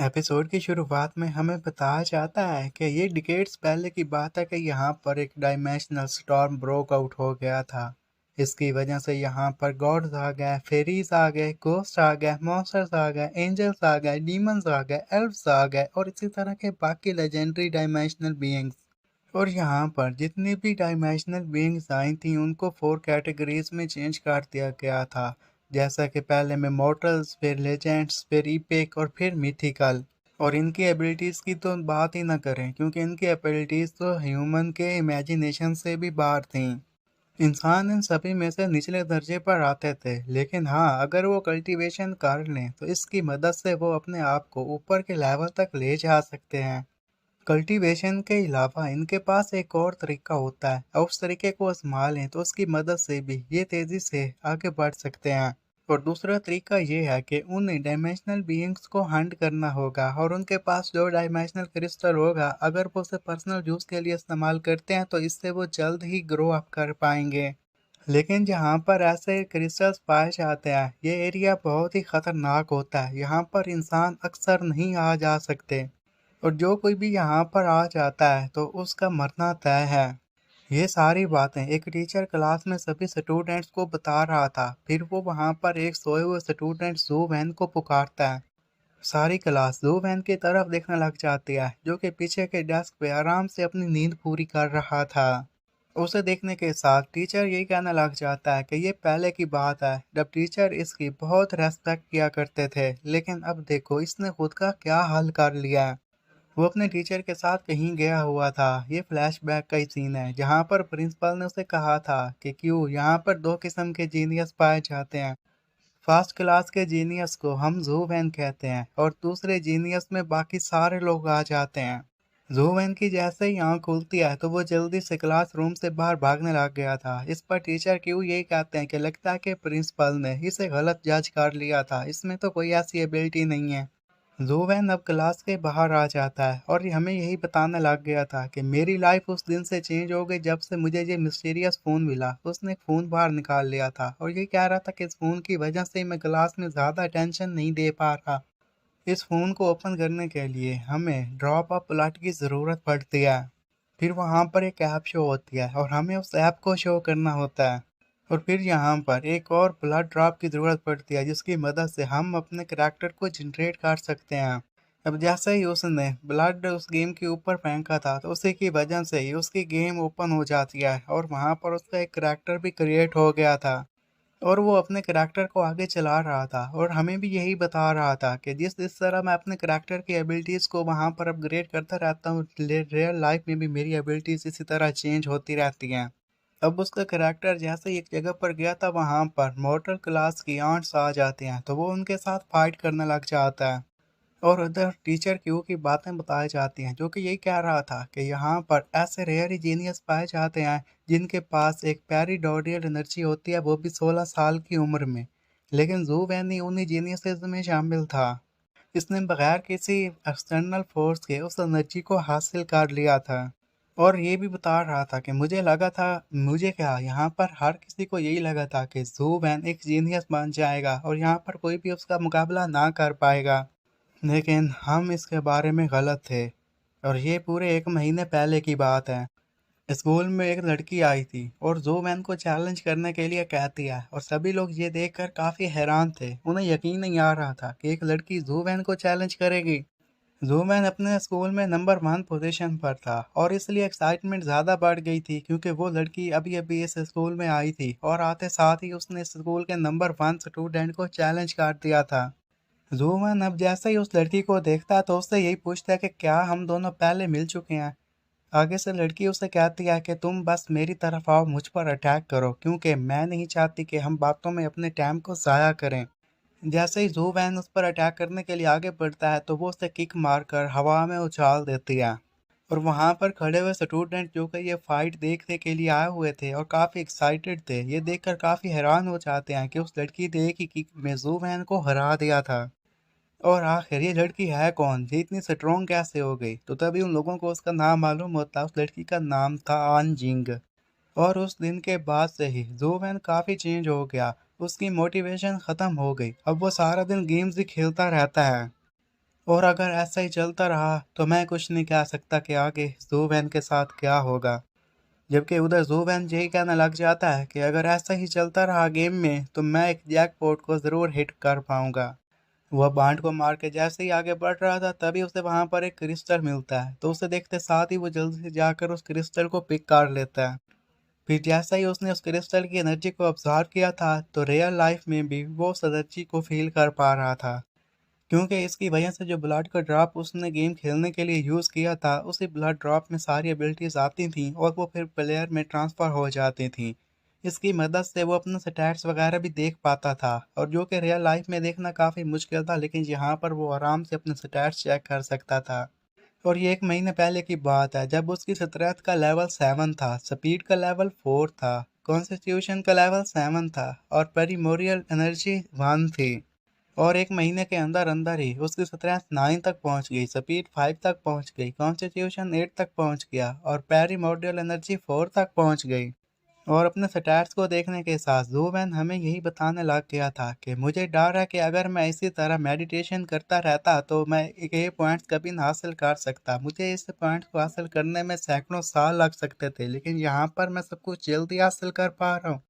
Episode की शुरुआत में हमें बताया जाता है कि ये डिकेड्स पहले की बात है कि यहाँ पर एक डायमेंशनल स्टॉर्म ब्रोक आउट हो गया था। इसकी वजह से यहाँ पर गॉड्स आ गए, फेरीज आ गए, गोस्ट आ गए, मॉन्स्टर्स आ गए, एंजल्स आ गए, डीमंस आ गए, एल्व्स आ गए और इसी तरह के बाकी लेजेंडरी डायमेंशनल बीइंग्स। और यहाँ पर जितनी भी डायमेंशनल बीइंग्स आई थी उनको 4 कैटेगरीज में चेंज कर दिया गया था। जैसा कि पहले में मॉर्टल्स, फिर लेजेंड्स, फिर इपिक और फिर मिथिकल। और इनकी एबिलिटीज़ की तो बात ही ना करें क्योंकि इनकी एबिलिटीज़ तो ह्यूमन के इमेजिनेशन से भी बाहर थी। इंसान इन सभी में से निचले दर्जे पर आते थे, लेकिन हाँ, अगर वो कल्टीवेशन कर लें तो इसकी मदद से वो अपने आप को ऊपर के लेवल तक ले जा सकते हैं। कल्टीवेशन के अलावा इनके पास एक और तरीका होता है और उस तरीके को आजमा लें तो उसकी मदद से भी ये तेज़ी से आगे बढ़ सकते हैं। और दूसरा तरीका ये है कि उन डायमेंशनल बीइंग्स को हंट करना होगा और उनके पास जो डायमेंशनल क्रिस्टल होगा अगर वो उसे पर्सनल यूज़ के लिए इस्तेमाल करते हैं तो इससे वो जल्द ही ग्रो अप कर पाएंगे। लेकिन जहाँ पर ऐसे क्रिस्टल्स पाए जाते हैं ये एरिया बहुत ही ख़तरनाक होता है। यहाँ पर इंसान अक्सर नहीं आ जा सकते और जो कोई भी यहाँ पर आ जाता है तो उसका मरना तय है। ये सारी बातें एक टीचर क्लास में सभी स्टूडेंट्स को बता रहा था। फिर वो वहाँ पर एक सोए हुए स्टूडेंट जू वैन को पुकारता है। सारी क्लास जू वैन की तरफ देखने लग जाती है जो कि पीछे के डेस्क पे आराम से अपनी नींद पूरी कर रहा था। उसे देखने के साथ टीचर यही कहने लग जाता है कि ये पहले की बात है जब टीचर इसकी बहुत रेस्पेक्ट किया करते थे, लेकिन अब देखो इसने खुद का क्या हाल कर लिया है। वो अपने टीचर के साथ कहीं गया हुआ था। ये फ्लैशबैक का ही सीन है जहाँ पर प्रिंसिपल ने उसे कहा था कि क्यों यहाँ पर दो किस्म के जीनियस पाए जाते हैं। फर्स्ट क्लास के जीनियस को हम जूवैन कहते हैं और दूसरे जीनियस में बाकी सारे लोग आ जाते हैं। जूवैन की जैसे ही आँख खुलती है तो वो जल्दी से क्लासरूम से बाहर भागने लग गया था। इस पर टीचर क्यों यही कहते हैं कि लगता है कि प्रिंसिपल ने इसे गलत जज कर लिया था, इसमें तो कोई ऐसी एबिलिटी नहीं है। ज़ोवैन अब क्लास के बाहर आ जाता है और हमें यही बताने लग गया था कि मेरी लाइफ उस दिन से चेंज हो गई जब से मुझे ये मिस्टीरियस फ़ोन मिला। उसने फ़ोन बाहर निकाल लिया था और ये कह रहा था कि इस फ़ोन की वजह से मैं क्लास में ज़्यादा अटेंशन नहीं दे पा रहा। इस फ़ोन को ओपन करने के लिए हमें ड्रॉप ऑफ ब्लड की ज़रूरत पड़ती है। फिर वहाँ पर एक ऐप शो होती है और हमें उस ऐप को शो करना होता है। और फिर यहाँ पर एक और ब्लड ड्रॉप की ज़रूरत पड़ती है जिसकी मदद से हम अपने करैक्टर को जनरेट कर सकते हैं। अब जैसे ही उसने ब्लड उस गेम के ऊपर फेंका था तो उसी की वजह से ही उसकी गेम ओपन हो जाती है और वहाँ पर उसका एक करैक्टर भी क्रिएट हो गया था। और वो अपने करैक्टर को आगे चला रहा था और हमें भी यही बता रहा था कि जिस तरह मैं अपने करैक्टर की एबिलिटीज़ को वहाँ पर अपग्रेड करता रहता हूँ, रियल लाइफ में भी मेरी एबिलिटीज़ इसी तरह चेंज होती रहती हैं। अब उसका करैक्टर जैसे ही एक जगह पर गया था वहाँ पर मॉर्टल क्लास की आंट्स आ जाते हैं तो वो उनके साथ फाइट करने लग जाता है। और उधर टीचर क्यू की बातें बताई जाती हैं जो कि यही कह रहा था कि यहाँ पर ऐसे रेयर जीनियस पाए जाते हैं जिनके पास एक पैराडोरियल एनर्जी होती है, वो भी 16 साल की उम्र में। लेकिन जू वैन ही उन्हीं जीनियसेस में शामिल था। इसने बगैर किसी एक्सटर्नल फोर्स के उस एनर्जी को हासिल कर लिया था। और ये भी बता रहा था कि मुझे लगा था, मुझे क्या, यहाँ पर हर किसी को यही लगा था कि जू वैन एक जीनियस बन जाएगा और यहाँ पर कोई भी उसका मुकाबला ना कर पाएगा। लेकिन हम इसके बारे में गलत थे। और ये पूरे 1 महीने पहले की बात है। स्कूल में एक लड़की आई थी और जोमैन को चैलेंज करने के लिए कहती है और सभी लोग ये देखकर काफ़ी हैरान थे। उन्हें यकीन नहीं आ रहा था कि एक लड़की जोमैन को चैलेंज करेगी। जोमैन अपने स्कूल में नंबर 1 पोजीशन पर था और इसलिए एक्साइटमेंट ज़्यादा बढ़ गई थी क्योंकि वो लड़की अभी अभी इस स्कूल में आई थी और आते साथ ही उसने स्कूल के नंबर 1 स्टूडेंट को चैलेंज कर दिया था। जोमैन अब जैसे ही उस लड़की को देखता है तो उससे यही पूछता है कि क्या हम दोनों पहले मिल चुके हैं। आगे से लड़की उसे कहती है कि तुम बस मेरी तरफ आओ, मुझ पर अटैक करो क्योंकि मैं नहीं चाहती कि हम बातों में अपने टाइम को ज़ाया करें। जैसे ही जू वैन उस पर अटैक करने के लिए आगे बढ़ता है तो वो उसे किक मारकर हवा में उछाल देती है। और वहाँ पर खड़े हुए स्टूडेंट जो कि ये फाइट देखने के लिए आए हुए थे और काफ़ी एक्साइटेड थे, ये देखकर काफ़ी हैरान हो जाते हैं कि उस लड़की ने एक ही किक में जू वैन को हरा दिया था। और आखिर ये लड़की है कौन? ये इतनी स्ट्रॉन्ग कैसे हो गई? तो तभी उन लोगों को उसका नाम मालूम होता। उस लड़की का नाम था आन जिंग। और उस दिन के बाद से ही जोवेन काफ़ी चेंज हो गया। उसकी मोटिवेशन ख़त्म हो गई। अब वो सारा दिन गेम्स ही खेलता रहता है। और अगर ऐसा ही चलता रहा तो मैं कुछ नहीं कह सकता कि आगे जूवैन के साथ क्या होगा। जबकि उधर जूवैन यही कहने लग जाता है कि अगर ऐसा ही चलता रहा गेम में तो मैं एक जैकपॉट को ज़रूर हिट कर पाऊंगा। वह बांड को मार के जैसे ही आगे बढ़ रहा था तभी उसे वहां पर एक क्रिस्टल मिलता है, तो उसे देखते साथ ही वो जल्दी से जाकर उस क्रिस्टल को पिक कर लेता है। फिर जैसा ही उसने उस क्रिस्टल की एनर्जी को ऑब्जर्व किया था तो रियल लाइफ में भी वो उस एनर्जी को फील कर पा रहा था, क्योंकि इसकी वजह से जो ब्लड का ड्रॉप उसने गेम खेलने के लिए यूज़ किया था उसी ब्लड ड्रॉप में सारी एबिलिटीज आती थी और वो फिर प्लेयर में ट्रांसफ़र हो जाती थी। इसकी मदद से वो अपने स्टैट्स वगैरह भी देख पाता था, और जो कि रियल लाइफ में देखना काफ़ी मुश्किल था, लेकिन यहाँ पर वो आराम से अपने स्टैट्स चेक कर सकता था। और ये 1 महीने पहले की बात है जब उसकी स्ट्रेंथ का लेवल 7 था, स्पीड का लेवल 4 था, कॉन्स्टिट्यूशन का लेवल 7 था और पेरीमोरियल एनर्जी 1 थी। और 1 महीने के अंदर अंदर ही उसकी स्ट्रेंथ 9 तक पहुंच गई, स्पीड 5 तक पहुंच गई, कॉन्स्टिट्यूशन 8 तक पहुंच गया और पेरीमोर्डियल एनर्जी 4 तक पहुंच गई। और अपने स्टैट्स को देखने के साथ ज़ूवैन हमें यही बताने लग गया था कि मुझे डर है कि अगर मैं इसी तरह मेडिटेशन करता रहता तो मैं ये पॉइंट्स कभी ना हासिल कर सकता। मुझे इस पॉइंट्स को हासिल करने में सैकड़ों साल लग सकते थे, लेकिन यहाँ पर मैं सब कुछ जल्दी हासिल कर पा रहा हूँ।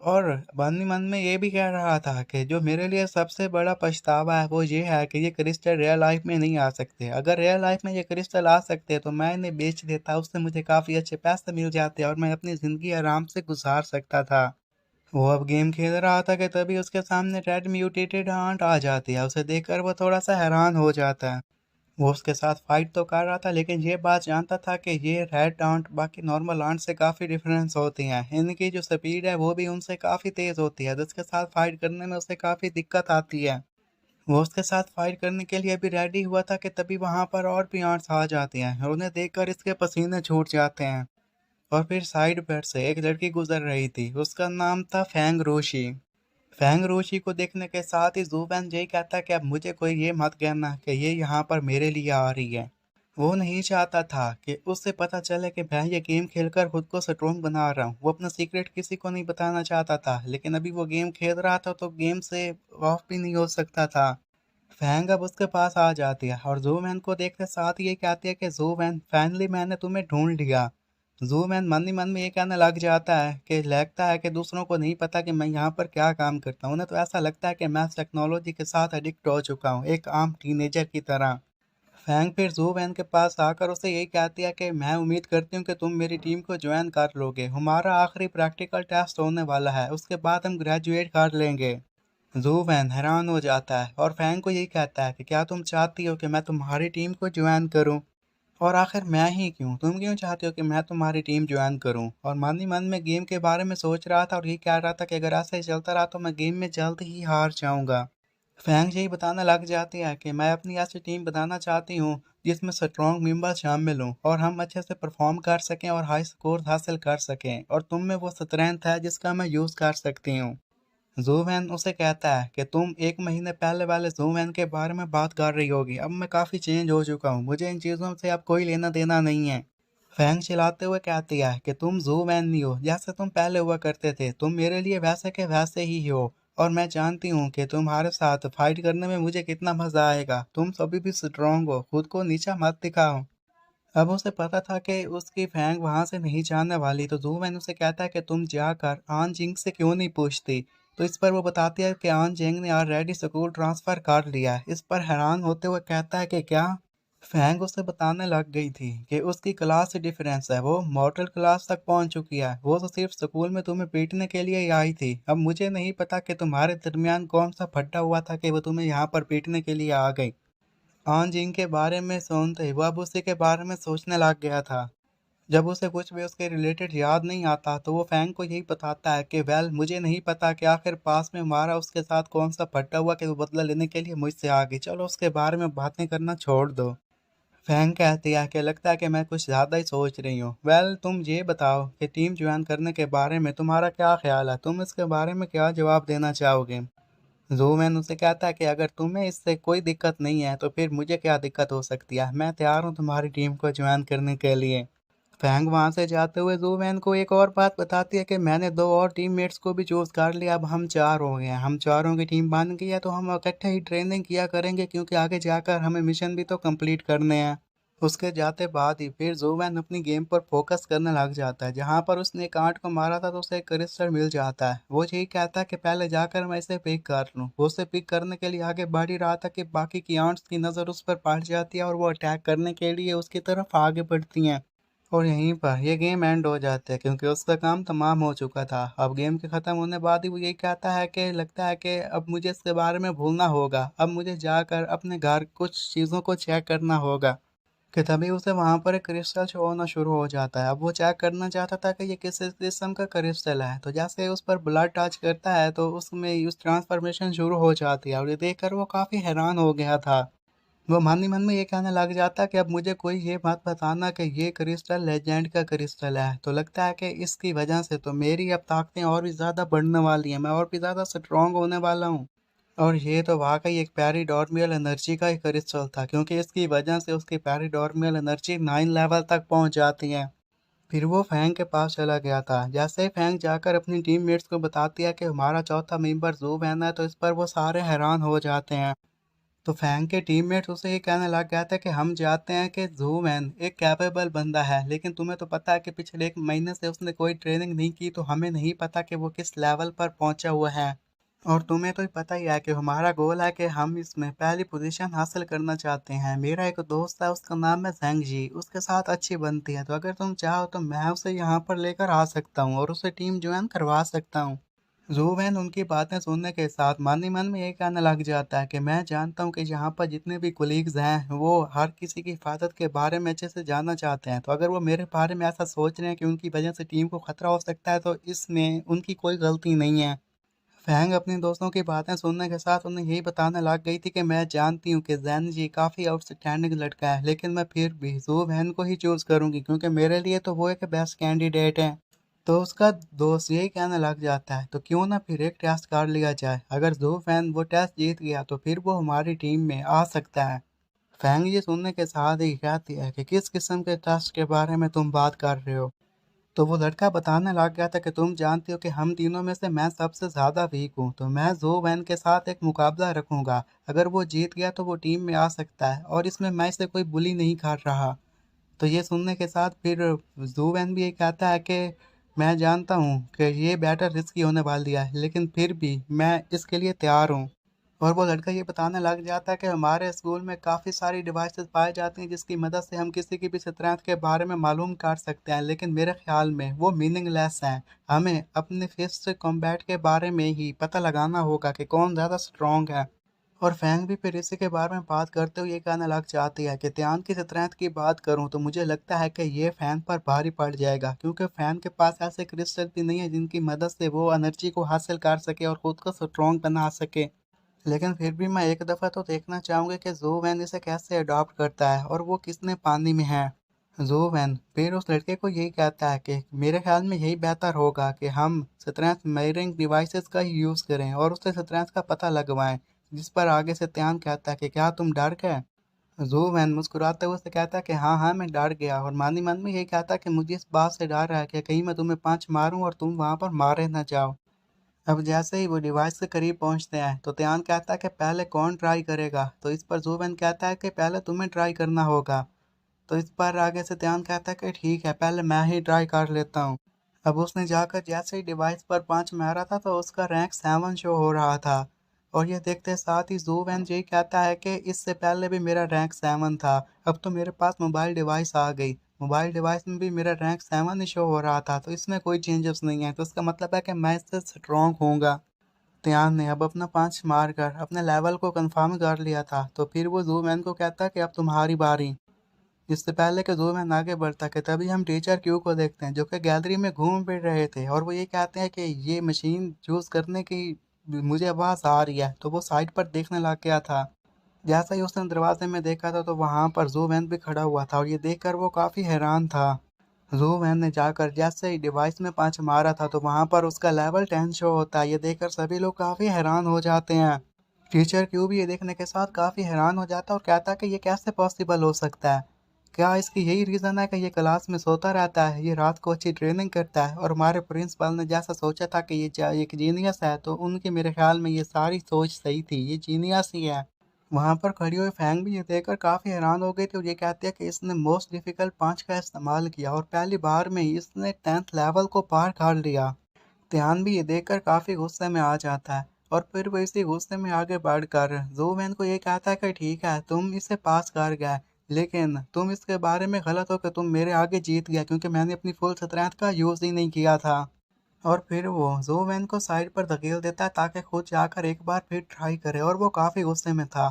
और मन ही मन में ये भी कह रहा था कि जो मेरे लिए सबसे बड़ा पछतावा है वो ये है कि ये क्रिस्टल रियल लाइफ में नहीं आ सकते। अगर रियल लाइफ में ये क्रिस्टल आ सकते तो मैं इन्हें बेच देता, उससे मुझे काफ़ी अच्छे पैसे मिल जाते और मैं अपनी ज़िंदगी आराम से गुजार सकता था। वो अब गेम खेल रहा था कि तभी उसके सामने रेड म्यूटेटेड आंट आ जाती है। उसे देखकर वो थोड़ा सा हैरान हो जाता है। वो उसके साथ फाइट तो कर रहा था, लेकिन ये बात जानता था कि ये रेड आंट बाकी नॉर्मल आंट से काफ़ी डिफरेंस होती हैं। इनकी जो स्पीड है वो भी उनसे काफ़ी तेज़ होती है, जिसके साथ फाइट करने में उसे काफ़ी दिक्कत आती है। वो उसके साथ फाइट करने के लिए अभी रेडी हुआ था कि तभी वहां पर और भी आंट्स आ जाती हैं और उन्हें देखकर इसके पसीने छूट जाते हैं। और फिर साइड पर से एक लड़की गुजर रही थी, उसका नाम था फैंग रोशी। फैंग रोशी को देखने के साथ ही ज़ूबेन यही कहता है कि अब मुझे कोई ये मत कहना कि ये यहाँ पर मेरे लिए आ रही है। वो नहीं चाहता था कि उससे पता चले कि मैं ये गेम खेलकर खुद को स्ट्रोंग बना रहा हूँ। वो अपना सीक्रेट किसी को नहीं बताना चाहता था, लेकिन अभी वो गेम खेल रहा था तो गेम से ऑफ भी नहीं हो सकता था। फैंग अब उसके पास आ जाती है और ज़ूमैन को देखते साथ ये कहती है कि ज़ूमैन, फाइनली मैंने तुम्हें ढूंढ लिया। ज़ूमैन मन ही मन में ये कहने लग जाता है कि लगता है कि दूसरों को नहीं पता कि मैं यहाँ पर क्या काम करता हूँ। उन्हें तो ऐसा लगता है कि मैं टेक्नोलॉजी के साथ एडिक्ट हो चुका हूँ, एक आम टीनेजर की तरह। फैंग फिर ज़ूवैन के पास आकर उसे यही कहती है कि मैं उम्मीद करती हूँ कि तुम मेरी टीम को ज्वाइन कर लोगे। हमारा आखिरी प्रैक्टिकल टेस्ट होने वाला है, उसके बाद हम ग्रेजुएट कर लेंगे। ज़ूवैन हैरान हो जाता है और फैंग को यही कहता है कि क्या तुम चाहती हो कि मैं तुम्हारी टीम को ज्वाइन करूं? और आखिर मैं ही क्यों? तुम क्यों चाहते हो कि मैं तुम्हारी टीम ज्वाइन करूं? और मन ही मन में गेम के बारे में सोच रहा था और ये कह रहा था कि अगर ऐसा ही चलता रहा तो मैं गेम में जल्द ही हार जाऊंगा। फैंग यही बताने लग जाती है कि मैं अपनी ऐसी टीम बनाना चाहती हूँ जिसमें स्ट्रॉन्ग मेंबर शामिल हों और हम अच्छे से परफॉर्म कर सकें और हाई स्कोर हासिल कर सकें, और तुम में वो स्ट्रेंथ है जिसका मैं यूज़ कर सकती हूँ। ज़ूवैन उसे कहता है कि तुम 1 महीने पहले वाले ज़ूवैन के बारे में बात कर रही होगी, अब मैं काफ़ी चेंज हो चुका हूँ, मुझे इन चीज़ों से अब कोई लेना देना नहीं है। फैंग चिल्लाते हुए कहती है कि तुम ज़ूवैन नहीं हो जैसे तुम पहले हुआ करते थे, तुम मेरे लिए वैसे के वैसे ही हो। और मैं जानती हूँ कि तुम्हारे साथ फाइट करने में मुझे कितना मज़ा आएगा। तुम सभी भी स्ट्रॉन्ग हो, खुद को नीचा मत दिखाओ। अब उसे पता था कि उसकी फैंग वहां से नहीं जाने वाली, तो ज़ूवैन उसे कहता है कि तुम जाकर आन जिंग से क्यों नहीं पूछती। तो इस पर वो बताती है कि आन जिंग ने ऑलरेडी स्कूल ट्रांसफ़र कर लिया है। इस पर हैरान होते हुए कहता है कि क्या? फैंग उसे बताने लग गई थी कि उसकी क्लास से डिफरेंस है, वो मॉडल क्लास तक पहुंच चुकी है, वो तो सिर्फ स्कूल में तुम्हें पीटने के लिए ही आई थी। अब मुझे नहीं पता कि तुम्हारे दरमियान कौन सा फटा हुआ था कि वो तुम्हें यहाँ पर पीटने के लिए आ गई। आन जिंग के बारे में सुनते ही वो अब उसी के बारे में सोचने लग गया था। जब उसे कुछ भी उसके रिलेटेड याद नहीं आता तो वो फैंग को यही बताता है कि वेल, मुझे नहीं पता कि आखिर पास में मारा उसके साथ कौन सा फटा हुआ कि वो बदला लेने के लिए मुझसे आ गई, चलो उसके बारे में बातें करना छोड़ दो। फैंग कहती है कि लगता है कि मैं कुछ ज़्यादा ही सोच रही हूँ। वेल, तुम ये बताओ कि टीम ज्वाइन करने के बारे में तुम्हारा क्या ख्याल है, तुम इसके बारे में क्या जवाब देना चाहोगे? ज़ूमैन उसे कहता है कि अगर तुम्हें इससे कोई दिक्कत नहीं है तो फिर मुझे क्या दिक्कत हो सकती है, मैं तैयार हूँ तुम्हारी टीम को ज्वाइन करने के लिए। फैंग वहां से जाते हुए ज़ूवैन को एक और बात बताती है कि मैंने दो और टीममेट्स को भी चूज कर लिया, अब हम चार हो गए हैं, हम चारों की टीम बन गई है, तो हम इकट्ठे ही ट्रेनिंग किया करेंगे क्योंकि आगे जाकर हमें मिशन भी तो कंप्लीट करने हैं। उसके जाते बाद ही फिर ज़ूवैन अपनी गेम पर फोकस करने लग जाता है। जहां पर उसने एक आंट को मारा था तो उसे एक क्रिस्टल मिल जाता है। वो यही कहता है कि पहले जाकर मैं इसे पिक कर लूं। वो उसे पिक करने के लिए आगे बढ़ ही रहा था कि बाकी की आंट्स की नज़र उस पर पड़ जाती है और वो अटैक करने के लिए उसकी तरफ आगे बढ़ती हैं। और यहीं पर ये गेम एंड हो जाता है क्योंकि उसका काम तमाम हो चुका था। अब गेम के ख़त्म होने बाद ही वो यही कहता है कि लगता है कि अब मुझे इसके बारे में भूलना होगा। अब मुझे जाकर अपने घर कुछ चीज़ों को चेक करना होगा। कि तभी उसे वहाँ पर एक क्रिस्टल शो होना शुरू हो जाता है। अब वो चेक करना चाहता था कि ये किस किस्म का क्रिस्टल है। तो जैसे उस पर ब्लड टच करता है तो उसमें उस ट्रांसफॉर्मेशन शुरू हो जाती है और ये देखकर वो काफ़ी हैरान हो गया था। वो मन ही मन में ये कहने लग जाता है कि अब मुझे कोई ये बात बताना कि ये क्रिस्टल लेजेंड का क्रिस्टल है। तो लगता है कि इसकी वजह से तो मेरी अब ताकतें और भी ज़्यादा बढ़ने वाली हैं, मैं और भी ज़्यादा स्ट्रॉन्ग होने वाला हूँ। और ये तो वाकई एक पैराडॉर्मियल एनर्जी का ही क्रिस्टल था क्योंकि इसकी वजह से उसकी पैराडॉर्मियल एनर्जी 9 लेवल तक पहुंच जाती है। फिर वो फैंग के पास चला गया था। जैसे ही फैंग जाकर अपनी टीममेट्स को बताती है कि हमारा चौथा मेंबर जू वैन है, तो इस पर वो सारे हैरान हो जाते हैं। तो फैंग के टीममेट्स उसे ये कहने लग गया था कि हम जानते हैं कि ज़ूमैन एक कैपेबल बंदा है, लेकिन तुम्हें तो पता है कि पिछले 1 महीने से उसने कोई ट्रेनिंग नहीं की, तो हमें नहीं पता कि वो किस लेवल पर पहुंचा हुआ है। और तुम्हें तो पता ही है कि हमारा गोल है कि हम इसमें पहली पोजीशन हासिल करना चाहते हैं। मेरा एक दोस्त है, उसका नाम है ज़ेंग जी, उसके साथ अच्छी बनती है, तो अगर तुम चाहो तो मैं उसे यहाँ पर लेकर आ सकता हूँ और उसे टीम ज्वाइन करवा सकता हूँ। ज़ूवैन उनकी बातें सुनने के साथ मन ही मन में ये कहने लग जाता है कि मैं जानता हूँ कि यहाँ पर जितने भी कोलीग्स हैं वो हर किसी की हिफाजत के बारे में अच्छे से जानना चाहते हैं। तो अगर वो मेरे बारे में ऐसा सोच रहे हैं कि उनकी वजह से टीम को खतरा हो सकता है, तो इसमें उनकी कोई गलती नहीं है। फैंग अपने दोस्तों की बातें सुनने के साथ उन्हें यही बताने लग गई थी कि मैं जानती हूँ कि जैन जी काफ़ी आउटस्टैंडिंग लड़का है, लेकिन मैं फिर भी ज़ूवैन को ही चूज़ करूँगी क्योंकि मेरे लिए तो वो एक बेस्ट कैंडिडेट है। तो उसका दोस्त यही कहने लग जाता है, तो क्यों ना फिर एक टेस्ट कर लिया जाए। अगर ज़ूवैन वो टेस्ट जीत गया तो फिर वो हमारी टीम में आ सकता है। फैंग ये सुनने के साथ ही कहती है कि किस किस्म के टेस्ट के बारे में तुम बात कर रहे हो। तो वो लड़का बताने लग गया था कि तुम जानते हो कि हम तीनों में से मैं सबसे ज़्यादा वीक हूँ, तो मैं जो वैन के साथ एक मुकाबला रखूंगा। अगर वो जीत गया तो वो टीम में आ सकता है और इसमें मैं इसे कोई बुली नहीं कर रहा। तो ये सुनने के साथ फिर जू वैन भी ये कहता है कि मैं जानता हूँ कि ये बैटर रिस्की होने वाली है, लेकिन फिर भी मैं इसके लिए तैयार हूँ। और वो लड़का ये बताने लग जाता है कि हमारे स्कूल में काफ़ी सारी डिवाइसेस पाई जाती हैं जिसकी मदद से हम किसी की भी स्ट्रेंथ के बारे में मालूम कर सकते हैं, लेकिन मेरे ख्याल में वो मीनिंगलेस हैं। हमें अपने फिस्ट कॉम्बैट के बारे में ही पता लगाना होगा कि कौन ज़्यादा स्ट्रॉन्ग है। और फैंग भी फिर इसी के बारे में बात करते हुए ये कहने लग जाती है कि ध्यान की स्ट्रेंथ की बात करूं तो मुझे लगता है कि ये फैन पर भारी पड़ जाएगा क्योंकि फैन के पास ऐसे क्रिस्टल भी नहीं है जिनकी मदद से वो एनर्जी को हासिल कर सके और खुद को स्ट्रॉन्ग बना सके। लेकिन फिर भी मैं एक दफ़ा तो देखना चाहूँगी कि ज़ूवैन इसे कैसे अडॉप्ट करता है और वो कितने पानी में है। ज़ूवैन फिर उस लड़के को यही कहता है कि मेरे ख्याल में यही बेहतर होगा कि हम स्ट्रेंथ मेजरिंग डिवाइसेस का ही यूज़ करें और उससे स्ट्रेंथ का पता लगवाएं। जिस पर आगे से त्यान कहता है कि क्या तुम डर गए? ज़ूवैन मुस्कुराते हुए उसे कहता है कि हाँ हाँ मैं डर गया, और मन ही मन में यही कहता है कि मुझे इस बात से डर है कि कहीं मैं तुम्हें पंच मारूं और तुम वहां पर मारे न जाओ। अब जैसे ही वो डिवाइस के करीब पहुंचते हैं तो त्यान कहता है कि पहले कौन ट्राई करेगा, तो इस पर ज़ूवैन कहता है कि पहले तुम्हें ट्राई करना होगा। तो इस पर आगे से त्यान कहता है कि ठीक है, पहले मैं ही ट्राई कर लेता हूँ। अब उसने जाकर जैसे ही डिवाइस पर पंच मारा था तो उसका रैंक 7 शो हो रहा था। और यह देखते साथ ही ज़ूवैन यही कहता है कि इससे पहले भी मेरा रैंक 7 था, अब तो मेरे पास मोबाइल डिवाइस आ गई। मोबाइल डिवाइस में भी मेरा रैंक 7 ही शो हो रहा था, तो इसमें कोई चेंजेस नहीं है, तो इसका मतलब है कि मैं इससे स्ट्रॉन्ग होऊंगा। त्यान ने अब अपना पंच मारकर अपने लेवल को कंफर्म कर लिया था। तो फिर वो ज़ूवैन को कहता है कि अब तुम्हारी बारी। इससे पहले कि ज़ूवैन आगे बढ़ता कि तभी हम टीचर क्यू को देखते हैं जो कि गैलरी में घूम फिर रहे थे, और वो ये कहते हैं कि ये मशीन चूज करने की मुझे आवाज़ आ रही है। तो वो साइड पर देखने लग गया था। जैसा ही उसने दरवाजे में देखा था तो वहां पर ज़ूवैन भी खड़ा हुआ था और ये देखकर वो काफी हैरान था। ज़ूवैन ने जाकर जैसे ही डिवाइस में पंच मारा था तो वहां पर उसका लेवल 10 शो होता है। ये देखकर सभी लोग काफी हैरान हो जाते हैं। टीचर क्यू भी ये देखने के साथ काफी हैरान हो जाता है और कहता है कि ये कैसे पॉसिबल हो सकता है। क्या इसकी यही रीज़न है कि ये क्लास में सोता रहता है, ये रात को अच्छी ट्रेनिंग करता है और हमारे प्रिंसिपल ने जैसा सोचा था कि ये एक जीनियस है, तो उनके मेरे ख्याल में ये सारी सोच सही थी, ये जीनियस ही है। वहाँ पर खड़ी हुई फैंग भी ये देखकर काफ़ी हैरान हो गई थी और ये कहती है कि इसने मोस्ट डिफ़िकल्ट पंच का इस्तेमाल किया और पहली बार में ही इसने 10th लेवल को पार कर लिया। ध्यान भी ये देखकर काफ़ी गुस्से में आ जाता है और फिर वो इसी गुस्से में आगे बढ़कर ज़ोवैन को ये कहता है कि ठीक है, तुम इसे पास कर गए, लेकिन तुम इसके बारे में गलत हो कि तुम मेरे आगे जीत गए क्योंकि मैंने अपनी फुल स्ट्रेंथ का यूज़ ही नहीं किया था। और फिर वो ज़ोवैन को साइड पर धकेल देता है ताकि खुद जाकर एक बार फिर ट्राई करे और वो काफ़ी गुस्से में था।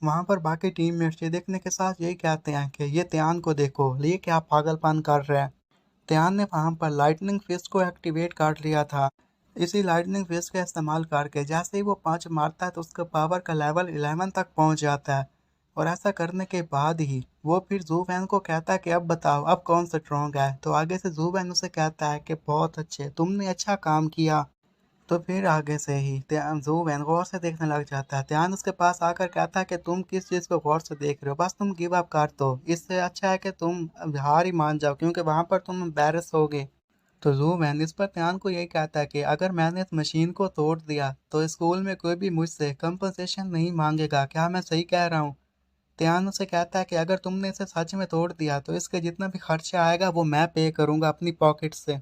वहाँ पर बाकी टीममेट्स ये देखने के साथ यही कहते हैं कि ये त्यान को देखो, ये क्या पागलपन कर रहा है। त्यान ने वहाँ पर लाइटनिंग फिस्ट को एक्टिवेट कर लिया था। इसी लाइटनिंग फिस्ट का इस्तेमाल करके जैसे ही वो पंच मारता है तो उसका पावर का लेवल 11 तक पहुँच जाता है। और ऐसा करने के बाद ही वो फिर ज़ूवैन को कहता है कि अब बताओ अब कौन स्ट्रॉन्ग है। तो आगे से ज़ूवैन उसे कहता है कि बहुत अच्छे, तुमने अच्छा काम किया। तो फिर आगे से ही ज़ूवैन गौर से देखने लग जाता है। त्यान उसके पास आकर कहता है कि तुम किस चीज़ को गौर से देख रहे हो, बस तुम गिव अप कर दो। इससे अच्छा है कि तुम अब हार ही मान जाओ क्योंकि वहाँ पर तुम एम्बैरेस होगे। तो ज़ूवैन इस पर त्यान को यही कहता है कि अगर मैंने इस मशीन को तोड़ दिया तो स्कूल में कोई भी मुझसे कंपनसेशन नहीं मांगेगा, क्या मैं सही कह रहा हूँ? त्यान उसे कहता है कि अगर तुमने इसे सच में तोड़ दिया तो इसके जितना भी खर्चा आएगा वो मैं पे करूँगा अपनी पॉकेट से।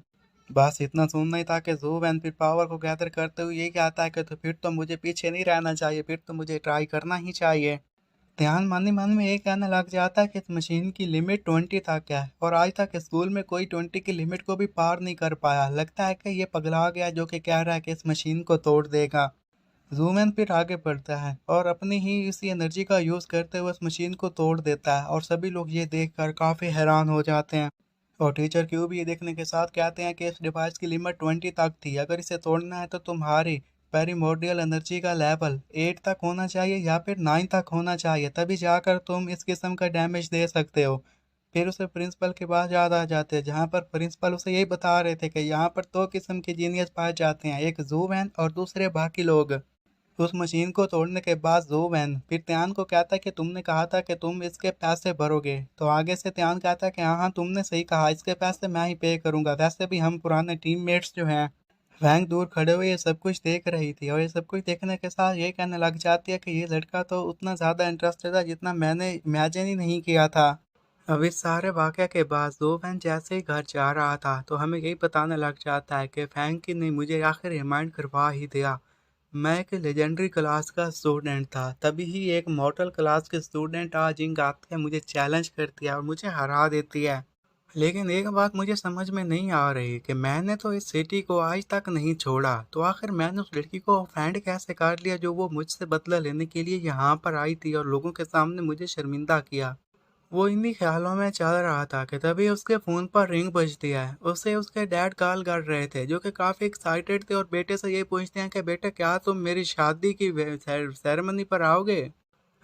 बस इतना सुनना ही था कि ज़ूवैन फिर पावर को गैदर करते हुए यही कहता है कि तो फिर तो मुझे पीछे नहीं रहना चाहिए, फिर तो मुझे ट्राई करना ही चाहिए। ध्यान मन ही मन में ये कहने लग जाता है कि इस मशीन की लिमिट 20 तक है और आज तक स्कूल में कोई 20 की लिमिट को भी पार नहीं कर पाया। लगता है कि ये पगला गया जो कि कह रहा है कि इस मशीन को तोड़ देगा। जूमैन फिर आगे बढ़ता है और अपनी ही इसी एनर्जी का यूज़ करते हुए उस मशीन को तोड़ देता है और सभी लोग ये देखकर काफ़ी हैरान हो जाते हैं। और टीचर क्यू भी ये देखने के साथ कहते हैं कि इस डिवाइस की लिमिट 20 तक थी, अगर इसे तोड़ना है तो तुम्हारी पेरीमोर्डियल एनर्जी का लेवल 8 तक होना चाहिए या फिर 9 तक होना चाहिए, तभी जाकर तुम इस किस्म का डैमेज दे सकते हो। फिर उसे प्रिंसिपल के पास याद आ जाते हैं जहाँ पर प्रिंसिपल उसे यही बता रहे थे कि यहाँ पर दो किस्म के जीनियस पाए जाते हैं, एक जूवैन और दूसरे बाकी लोग। उस मशीन को तोड़ने के बाद ज़ोवैन फिर त्यान को कहता है कि तुमने कहा था कि तुम इसके पैसे भरोगे। तो आगे से त्यान कहता है कि हाँ हाँ तुमने सही कहा, इसके पैसे मैं ही पे करूँगा। वैसे भी हम पुराने टीममेट्स जो हैं। वैंग दूर खड़े हुए ये सब कुछ देख रही थी और ये सब कुछ देखने के साथ ये कहने लग जाती है कि ये लड़का तो उतना ज़्यादा इंटरेस्टेड था जितना मैंने इमेजिन ही नहीं किया था। अब इस सारे वाक़या के बाद ज़ोवैन जैसे ही घर जा रहा था तो हमें यही बताने लग जाता है कि फैंकी ने मुझे आखिर रिमाइंड करवा ही दिया। मैं एक लेजेंडरी क्लास का स्टूडेंट था, तभी ही एक मॉर्टल क्लास के स्टूडेंट आज जिंक आते हैं, मुझे चैलेंज करती है और मुझे हरा देती है। लेकिन एक बात मुझे समझ में नहीं आ रही कि मैंने तो इस सिटी को आज तक नहीं छोड़ा, तो आखिर मैंने उस लड़की को ऑफेंड कैसे कर लिया जो वो मुझसे बदला लेने के लिए यहाँ पर आई थी और लोगों के सामने मुझे शर्मिंदा किया। वो इन्हीं ख्यालों में चल रहा था कि तभी उसके फ़ोन पर रिंग बजती है। उसे उसके डैड कॉल कर रहे थे जो कि काफ़ी एक्साइटेड थे और बेटे से ये पूछते हैं कि बेटा क्या तुम मेरी शादी की सेरेमनी पर आओगे।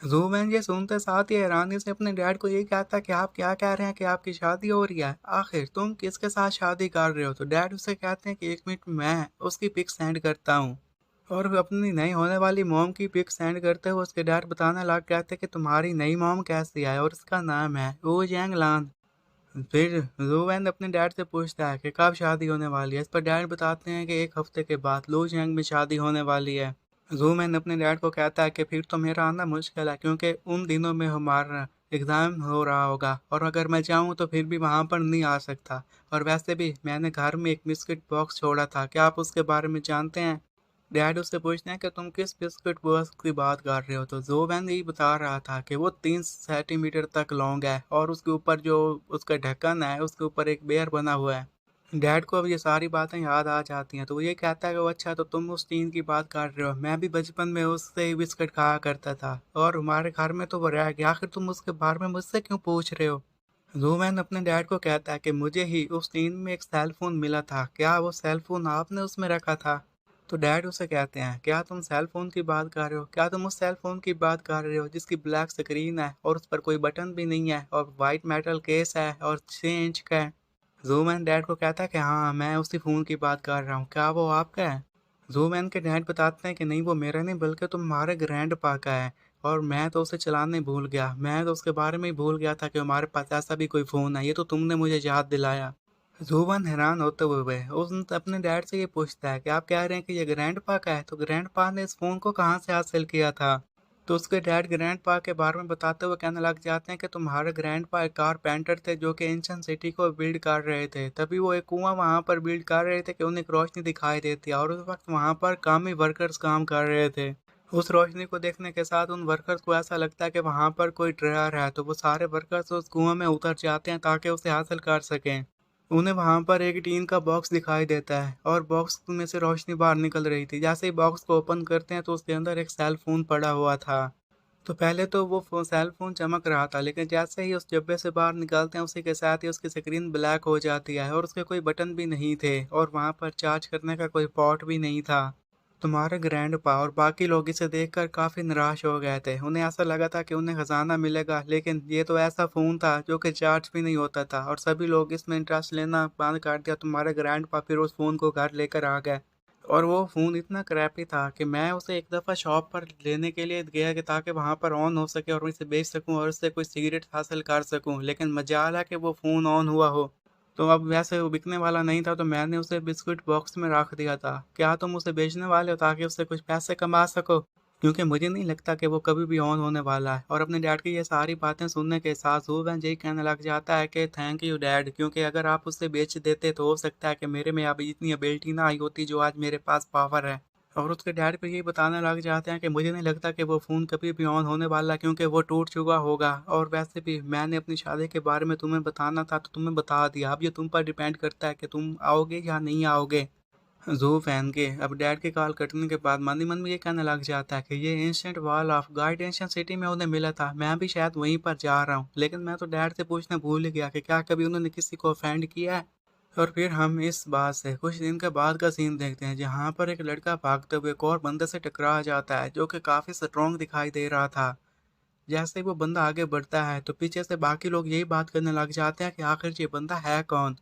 जूमैन ये सुनते साथ ही हैरानी से अपने डैड को ये कहता कि आप क्या कह रहे हैं कि आपकी शादी हो रही है, आखिर तुम किसके साथ शादी कर रहे हो। तो डैड उसे कहते हैं कि एक मिनट मैं उसकी पिक सेंड करता हूँ। और अपनी नई होने वाली मॉम की पिक सेंड करते हुए उसके डैड बताने लग गए थे कि तुम्हारी नई मॉम कैसी है और उसका नाम है ओ जैंग लान। फिर लूवैन अपने डैड से पूछता है कि कब शादी होने वाली है। इस पर डैड बताते हैं कि एक हफ्ते के बाद लू जैंग में शादी होने वाली है। जूमैन अपने डैड को कहता है कि फिर तो मेरा आना मुश्किल है क्योंकि उन दिनों में हमारा एग्ज़ाम हो रहा होगा और अगर मैं चाहूँ तो फिर भी वहाँ पर नहीं आ सकता। और वैसे भी मैंने घर में एक बिस्किट बॉक्स छोड़ा था, क्या आप उसके बारे में जानते हैं। डैड उससे पूछते हैं कि तुम किस बिस्किट बॉक्स की बात कर रहे हो। तो जोबैन यही बता रहा था कि वो 3 सेंटीमीटर तक लॉन्ग है और उसके ऊपर जो उसका ढक्कन है उसके ऊपर एक बेर बना हुआ है। डैड को अब ये सारी बातें याद आ जाती हैं तो वो ये कहता है कि वो अच्छा तो तुम उस टीन की बात कर रहे हो, मैं भी बचपन में उससे ही बिस्किट खाया करता था और हमारे घर में तो वो रह गया, आखिर तुम उसके बारे में मुझसे क्यों पूछ रहे हो। जूमैन अपने डैड को कहता है कि मुझे ही उस टीन में एक सेल फोन मिला था, क्या वो सेल फोन आपने उसमें रखा था। तो डैड उसे कहते हैं क्या तुम सेल फोन की बात कर रहे हो, क्या तुम उस सेल फोन की बात कर रहे हो जिसकी ब्लैक स्क्रीन है और उस पर कोई बटन भी नहीं है और वाइट मेटल केस है और 6 इंच का है। जूमैन डैड को कहता है कि हाँ मैं उसी फ़ोन की बात कर रहा हूँ, क्या वो आपका है। जूमैन के डैड बताते हैं कि नहीं वो मेरा नहीं बल्कि तुम्हारे ग्रैंड पा का है और मैं तो उसे चलाने भूल गया। मैं तो उसके बारे में ही भूल गया था कि हमारे पास ऐसा भी कोई फ़ोन है। ये तो तुमने मुझे याद दिलाया। जुबन हैरान होते हुए उस अपने डैड से ये पूछता है कि आप कह रहे हैं कि ये ग्रैंडपा का है, तो ग्रैंडपा ने इस फ़ोन को कहाँ से हासिल किया था? तो उसके डैड ग्रैंडपा के बारे में बताते हुए कहने लग जाते हैं कि तुम्हारे ग्रैंडपा एक कारपेंटर थे जो कि एंशियंट सिटी को बिल्ड कर रहे थे। तभी वो एक कुआं वहां पर बिल्ड कर रहे थे कि उन्हें एक रोशनी दिखाई देती है, और उस वक्त वहां पर कामी वर्कर्स काम कर रहे थे। उस रोशनी को देखने के साथ उन वर्कर्स को ऐसा लगता है कि वहां पर कोई डरा रहा है, तो वो सारे वर्कर्स उस कुआं में उतर जाते हैं ताकि उसे हासिल कर सकें। उन्हें वहां पर एक टीन का बॉक्स दिखाई देता है और बॉक्स में से रोशनी बाहर निकल रही थी। जैसे ही बॉक्स को ओपन करते हैं तो उसके अंदर एक सेल फोन पड़ा हुआ था। तो पहले तो वो सेल फोन चमक रहा था, लेकिन जैसे ही उस डिब्बे से बाहर निकलते हैं उसी के साथ ही उसकी स्क्रीन ब्लैक हो जाती है और उसके कोई बटन भी नहीं थे और वहां पर चार्ज करने का कोई पोर्ट भी नहीं था। तुम्हारे ग्रैंडपा और बाकी लोग इसे देखकर काफी निराश हो गए थे। उन्हें ऐसा लगा था कि उन्हें खजाना मिलेगा, लेकिन ये तो ऐसा फोन था जो कि चार्ज भी नहीं होता था, और सभी लोग इसमें इंटरेस्ट लेना बंद कर दिया। तुम्हारे ग्रैंडपा फिर उस फोन को घर लेकर आ गए, और वो फ़ोन इतना क्रैपी था कि मैं उसे एक दफ़ा शॉप पर लेने के लिए गया कि ताकि वहाँ पर ऑन हो सके और मैं इसे बेच सकूँ और उससे कोई सिगरेट हासिल कर सकूँ, लेकिन मजाल है कि वो फ़ोन ऑन हुआ हो। तो अब वैसे वो बिकने वाला नहीं था, तो मैंने उसे बिस्कुट बॉक्स में रख दिया था। क्या तुम उसे बेचने वाले हो ताकि उससे कुछ पैसे कमा सको? क्योंकि मुझे नहीं लगता कि वो कभी भी ऑन होने वाला है। और अपने डैड की ये सारी बातें सुनने के साथ ज़ूबैन यही कहने लग जाता है कि थैंक यू डैड, क्योंकि अगर आप उसे बेच देते तो हो सकता है कि मेरे में अभी इतनी एबिलिटी ना आई होती जो आज मेरे पास पावर है। और उसके डैड पे यही बताने लग जाते हैं कि मुझे नहीं लगता कि वो फ़ोन कभी भी ऑन होने वाला, क्योंकि वो टूट चुका होगा। और वैसे भी मैंने अपनी शादी के बारे में तुम्हें बताना था तो तुम्हें बता दिया। अब ये तुम पर डिपेंड करता है कि तुम आओगे या नहीं आओगे। ज़ू फैन के अब डैड की कॉल कटने के बाद मन ही मन में ये कहने लग जाता है कि ये ancient wall of guide ancient city में उन्हें मिला था, मैं भी शायद वहीं पर जा रहा हूँ। लेकिन मैं तो डैड से पूछना भूल ही गया कि क्या कभी उन्होंने किसी को ऑफेंड किया है। और फिर हम इस बात से कुछ दिन के बाद का सीन देखते हैं, जहाँ पर एक लड़का भागते हुए एक और बंदे से टकरा जाता है जो कि काफ़ी स्ट्रॉन्ग दिखाई दे रहा था। जैसे ही वो बंदा आगे बढ़ता है तो पीछे से बाकी लोग यही बात करने लग जाते हैं कि आखिर ये बंदा है कौन।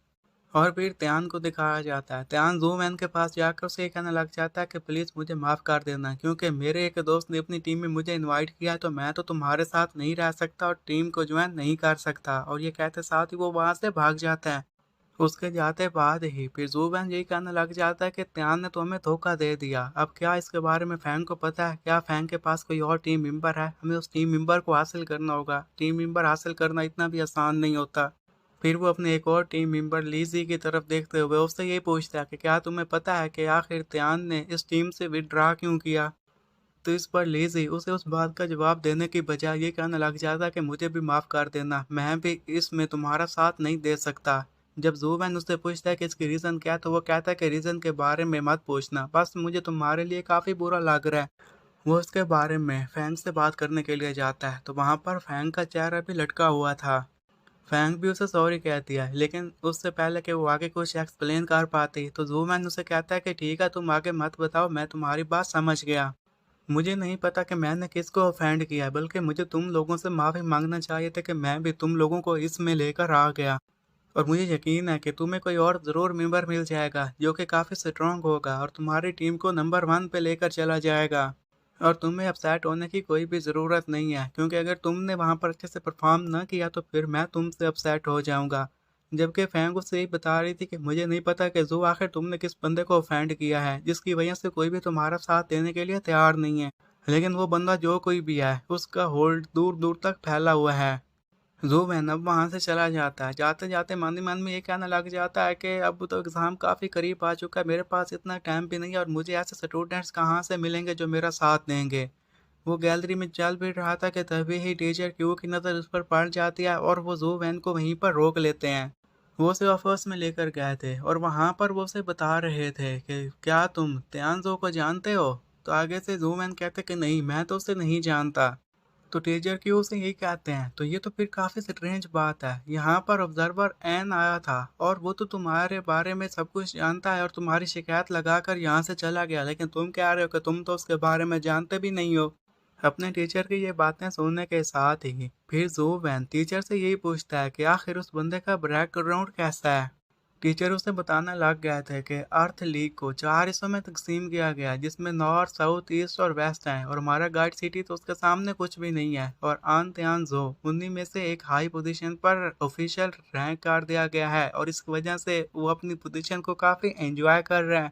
और फिर त्यान को दिखाया जाता है। त्यान ज़ूमैन के पास जाकर उसे ये कहने लग जाता है कि प्लीज़ मुझे माफ़ कर देना, क्योंकि मेरे एक दोस्त ने अपनी टीम में मुझे इनवाइट किया है, तो मैं तो तुम्हारे साथ नहीं रह सकता और टीम को ज्वाइन नहीं कर सकता। और ये कहते साथ ही वो वहाँ से भाग जाता है। उसके जाते बाद ही फिर ज़ूबैन यही कहने लग जाता है कि त्यान ने तो हमें धोखा दे दिया। अब क्या इसके बारे में फैंग को पता है? क्या फैंग के पास कोई और टीम मेंबर है? हमें उस टीम मेंबर को हासिल करना होगा। टीम मेंबर हासिल करना इतना भी आसान नहीं होता। फिर वो अपने एक और टीम मेंबर लीजी की तरफ देखते हुए उससे ये पूछता है कि क्या तुम्हें पता है कि आखिर त्यान ने इस टीम से विड्रॉ क्यों किया? तो इस पर लीजी उसे उस बात का जवाब देने की बजाय ये कहने लग जाता है कि मुझे भी माफ़ कर देना, मैं भी इसमें तुम्हारा साथ नहीं दे सकता। जब ज़ूबैन उससे पूछता है कि इसकी रीज़न क्या है, तो वो कहता है कि रीज़न के बारे में मत पूछना, बस मुझे तुम्हारे लिए काफ़ी बुरा लग रहा है। वो उसके बारे में फैंग से बात करने के लिए जाता है, तो वहाँ पर फैंग का चेहरा भी लटका हुआ था। फैंग भी उसे सॉरी कहती है, लेकिन उससे पहले कि वो आगे कुछ एक्सप्लेन कर पाती तो ज़ूमैन उसे कहता है कि ठीक है, तुम आगे मत बताओ, मैं तुम्हारी बात समझ गया। मुझे नहीं पता कि मैंने किसको ऑफेंड किया, बल्कि मुझे तुम लोगों से माफ़ी मांगना चाहिए था कि मैं भी तुम लोगों को इसमें लेकर आ गया। और मुझे यकीन है कि तुम्हें कोई और ज़रूर मेंबर मिल जाएगा जो कि काफ़ी स्ट्रांग होगा और तुम्हारी टीम को नंबर 1 पे लेकर चला जाएगा। और तुम्हें अपसेट होने की कोई भी ज़रूरत नहीं है, क्योंकि अगर तुमने वहाँ पर अच्छे से परफॉर्म ना किया तो फिर मैं तुमसे अपसेट हो जाऊँगा। जबकि फैंग उससे यही बता रही थी कि मुझे नहीं पता कि ज़ू आखिर तुमने किस बंदे को ऑफेंड किया है, जिसकी वजह से कोई भी तुम्हारा साथ देने के लिए तैयार नहीं है। लेकिन वो बंदा जो कोई भी है, उसका होल्ड दूर दूर तक फैला हुआ है। ज़ूबैन अब वहाँ से चला जाता है। जाते-जाते मन ही मन में ये कहने लग जाता है कि अब तो एग्ज़ाम काफ़ी करीब आ चुका है, मेरे पास इतना टाइम भी नहीं है और मुझे ऐसे स्टूडेंट्स कहाँ से मिलेंगे जो मेरा साथ देंगे। वो गैलरी में चल फिर रहा था कि तभी ही टीचर क्यू की नज़र उस पर पड़ जाती है और वो ज़ूबैन को वहीं पर रोक लेते हैं। वो उसे ऑफिस में लेकर गए थे और वहाँ पर वो उसे बता रहे थे कि क्या तुम त्यांजो को जानते हो? तो आगे से ज़ूमैन कहते कि नहीं, मैं तो उसे नहीं जानता। तो टीचर क्यों उसे यही कहते हैं, तो ये तो फिर काफ़ी स्ट्रेंज बात है। यहाँ पर ऑब्जर्वर एन आया था और वो तो तुम्हारे बारे में सब कुछ जानता है और तुम्हारी शिकायत लगाकर यहाँ से चला गया, लेकिन तुम कह रहे हो कि तुम तो उसके बारे में जानते भी नहीं हो। अपने टीचर की ये बातें सुनने के साथ ही फिर ज़ूबैन टीचर से यही पूछता है कि आखिर उस बंदे का बैकग्राउंड कैसा है। टीचर उसे बताने लग गए थे कि अर्थ लीग को 4 हिस्सों में तकसीम किया गया है, जिसमें नॉर्थ, साउथ, ईस्ट और वेस्ट है, और हमारा गाइड सिटी तो उसके सामने कुछ भी नहीं है। और आन त्यान जो उन्हीं में से एक हाई पोजीशन पर ऑफिशियल रैंक कर दिया गया है, और इस वजह से वो अपनी पोजीशन को काफी एंजॉय कर रहे हैं।